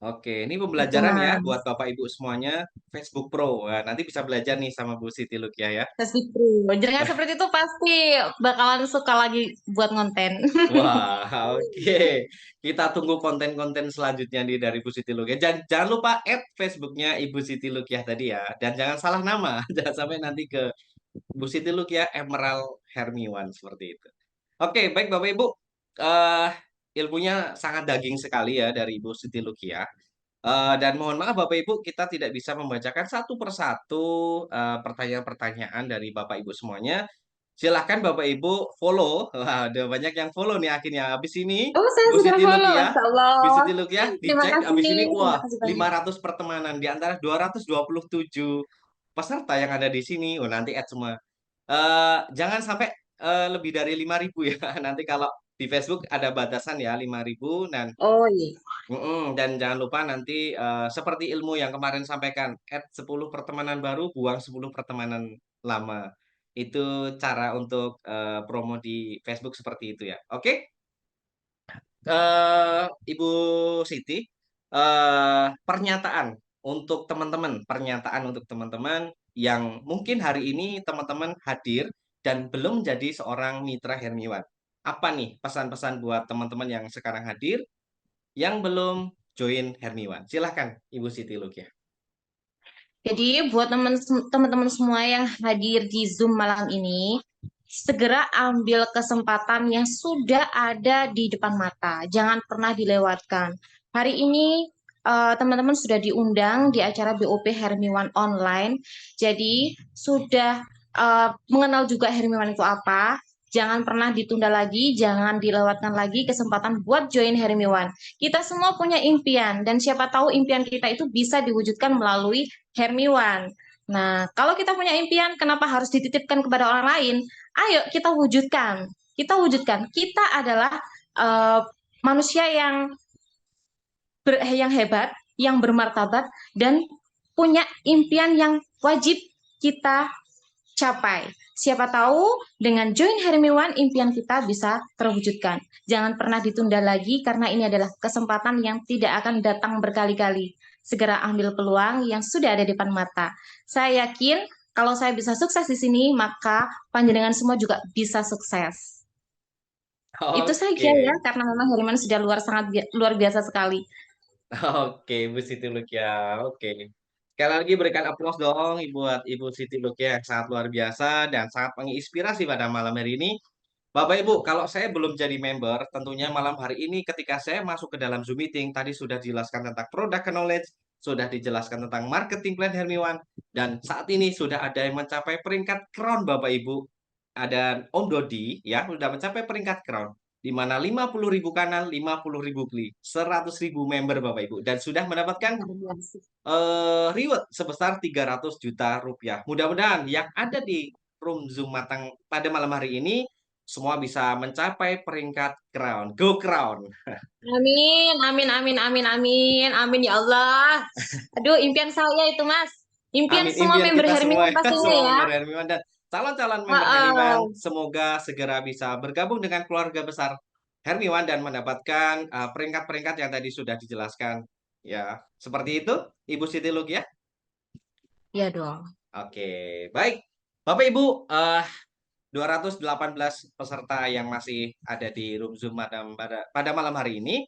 Oke, ini Itu pembelajaran ya Mas. buat Bapak Ibu semuanya Facebook Pro. Nah, nanti bisa belajar nih sama Bu Siti Lukia ya. FB Pro. Jangan seperti itu pasti bakalan suka lagi buat konten. Wah, oke. Kita tunggu konten-konten selanjutnya nih dari Bu Siti Lukia. Jangan lupa add Facebooknya Ibu Siti Lukia tadi ya. Dan jangan salah nama. Jangan sampai nanti ke Bu Siti Lukia Emerald Hermiwan seperti itu. Oke, baik Bapak Ibu. Eh ilmunya sangat daging sekali ya dari Ibu Siti Lukia. Dan mohon maaf Bapak Ibu, kita tidak bisa membacakan satu persatu pertanyaan-pertanyaan dari Bapak Ibu semuanya. Silahkan Bapak Ibu follow. Wah, ada banyak yang follow nih akhirnya. Habis ini Oh, saya Bu sudah Siti follow, Lukia, Masya Bu Allah. Siti Lukia Terima dicek kasih, habis ini terima wah kasih banyak. 500 pertemanan di antara 227 peserta yang ada di sini. Oh, nanti add semua. Jangan sampai lebih dari 5.000 ya. Nanti kalau di Facebook ada batasan ya 5.000 dan Oh iya. dan jangan lupa nanti seperti ilmu yang kemarin sampaikan, add 10 pertemanan baru, buang 10 pertemanan lama. Itu cara untuk promo di Facebook seperti itu ya. Oke, Ibu Siti, pernyataan pernyataan untuk teman-teman yang mungkin hari ini teman-teman hadir dan belum menjadi seorang mitra Hermiwan. Apa nih pesan-pesan buat teman-teman yang sekarang hadir yang belum join Hermiwan? Silahkan, Ibu Siti Lukia. Jadi buat teman-teman semua yang hadir di Zoom malam ini, segera ambil kesempatan yang sudah ada di depan mata. Jangan pernah dilewatkan. Hari ini teman-teman sudah diundang di acara BOP Hermiwan Online. Jadi sudah mengenal juga Hermiwan itu apa. Jangan pernah ditunda lagi, jangan dilewatkan lagi kesempatan buat join Hermiwan. Kita semua punya impian, dan siapa tahu impian kita itu bisa diwujudkan melalui Hermiwan. Nah, kalau kita punya impian, kenapa harus dititipkan kepada orang lain? Ayo kita wujudkan. Kita wujudkan. Kita adalah manusia yang hebat, yang bermartabat, dan punya impian yang wajib kita capai. Siapa tahu dengan join Hermiwan impian kita bisa terwujudkan. Jangan pernah ditunda lagi karena ini adalah kesempatan yang tidak akan datang berkali-kali. Segera ambil peluang yang sudah ada di depan mata. Saya yakin kalau saya bisa sukses di sini, maka panjenengan semua juga bisa sukses. Itu saja ya, Oke, karena memang Hermiwan sudah luar biasa sekali. oke, Ibu Siti Lukia. Oke. Sekali lagi berikan aplaus dong buat Ibu Siti Lukia yang sangat luar biasa dan sangat menginspirasi pada malam hari ini. Bapak Ibu, kalau saya belum jadi member, tentunya malam hari ini ketika saya masuk ke dalam Zoom meeting, tadi sudah dijelaskan tentang product knowledge, sudah dijelaskan tentang marketing plan Hermiwan, dan saat ini sudah ada yang mencapai peringkat crown Bapak Ibu. Ada Om Dodi, ya, sudah mencapai peringkat crown. di mana 50.000 kanan, 50.000 beli, 100.000 member Bapak Ibu, dan sudah mendapatkan reward sebesar 300 juta rupiah. Mudah-mudahan yang ada di room Zoom Matang pada malam hari ini semua bisa mencapai peringkat crown. Go crown. Amin, amin, amin, amin, amin, amin ya Allah. Aduh, impian saya itu, Mas. Impian Amin, semua impian member kita semua Hermione ya, pastinya semua ya. member Hermione dan calon-calon member Heeh. Hermione semoga segera bisa bergabung dengan keluarga besar Hermione dan mendapatkan peringkat-peringkat yang tadi sudah dijelaskan. Ya, seperti itu, Ibu Siti Lugia. Ya dong. Oke, baik. Bapak Ibu, 218 peserta yang masih ada di room Zoom pada malam hari ini.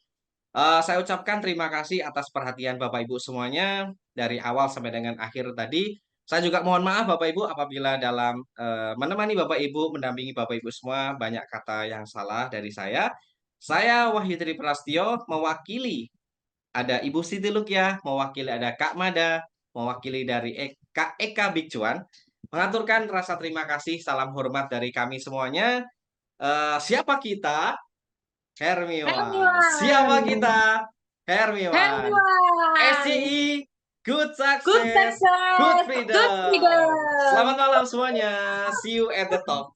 Saya ucapkan terima kasih atas perhatian Bapak Ibu semuanya dari awal sampai dengan akhir tadi. Saya juga mohon maaf Bapak Ibu apabila dalam menemani Bapak Ibu, mendampingi Bapak Ibu semua banyak kata yang salah dari saya. Saya Wahyu Tri Prastio mewakili ada Ibu Siti Lukia, mewakili ada Kak Mada, mewakili dari Kak Eka Bikcuan, mengaturkan rasa terima kasih, salam hormat dari kami semuanya. Siapa kita? Hermiwan. Siapa Hermione. kita? Hermiwan. Hermione. SCI, good Good success, good success. Good freedom. freedom. Selamat malam semuanya. See you at the top.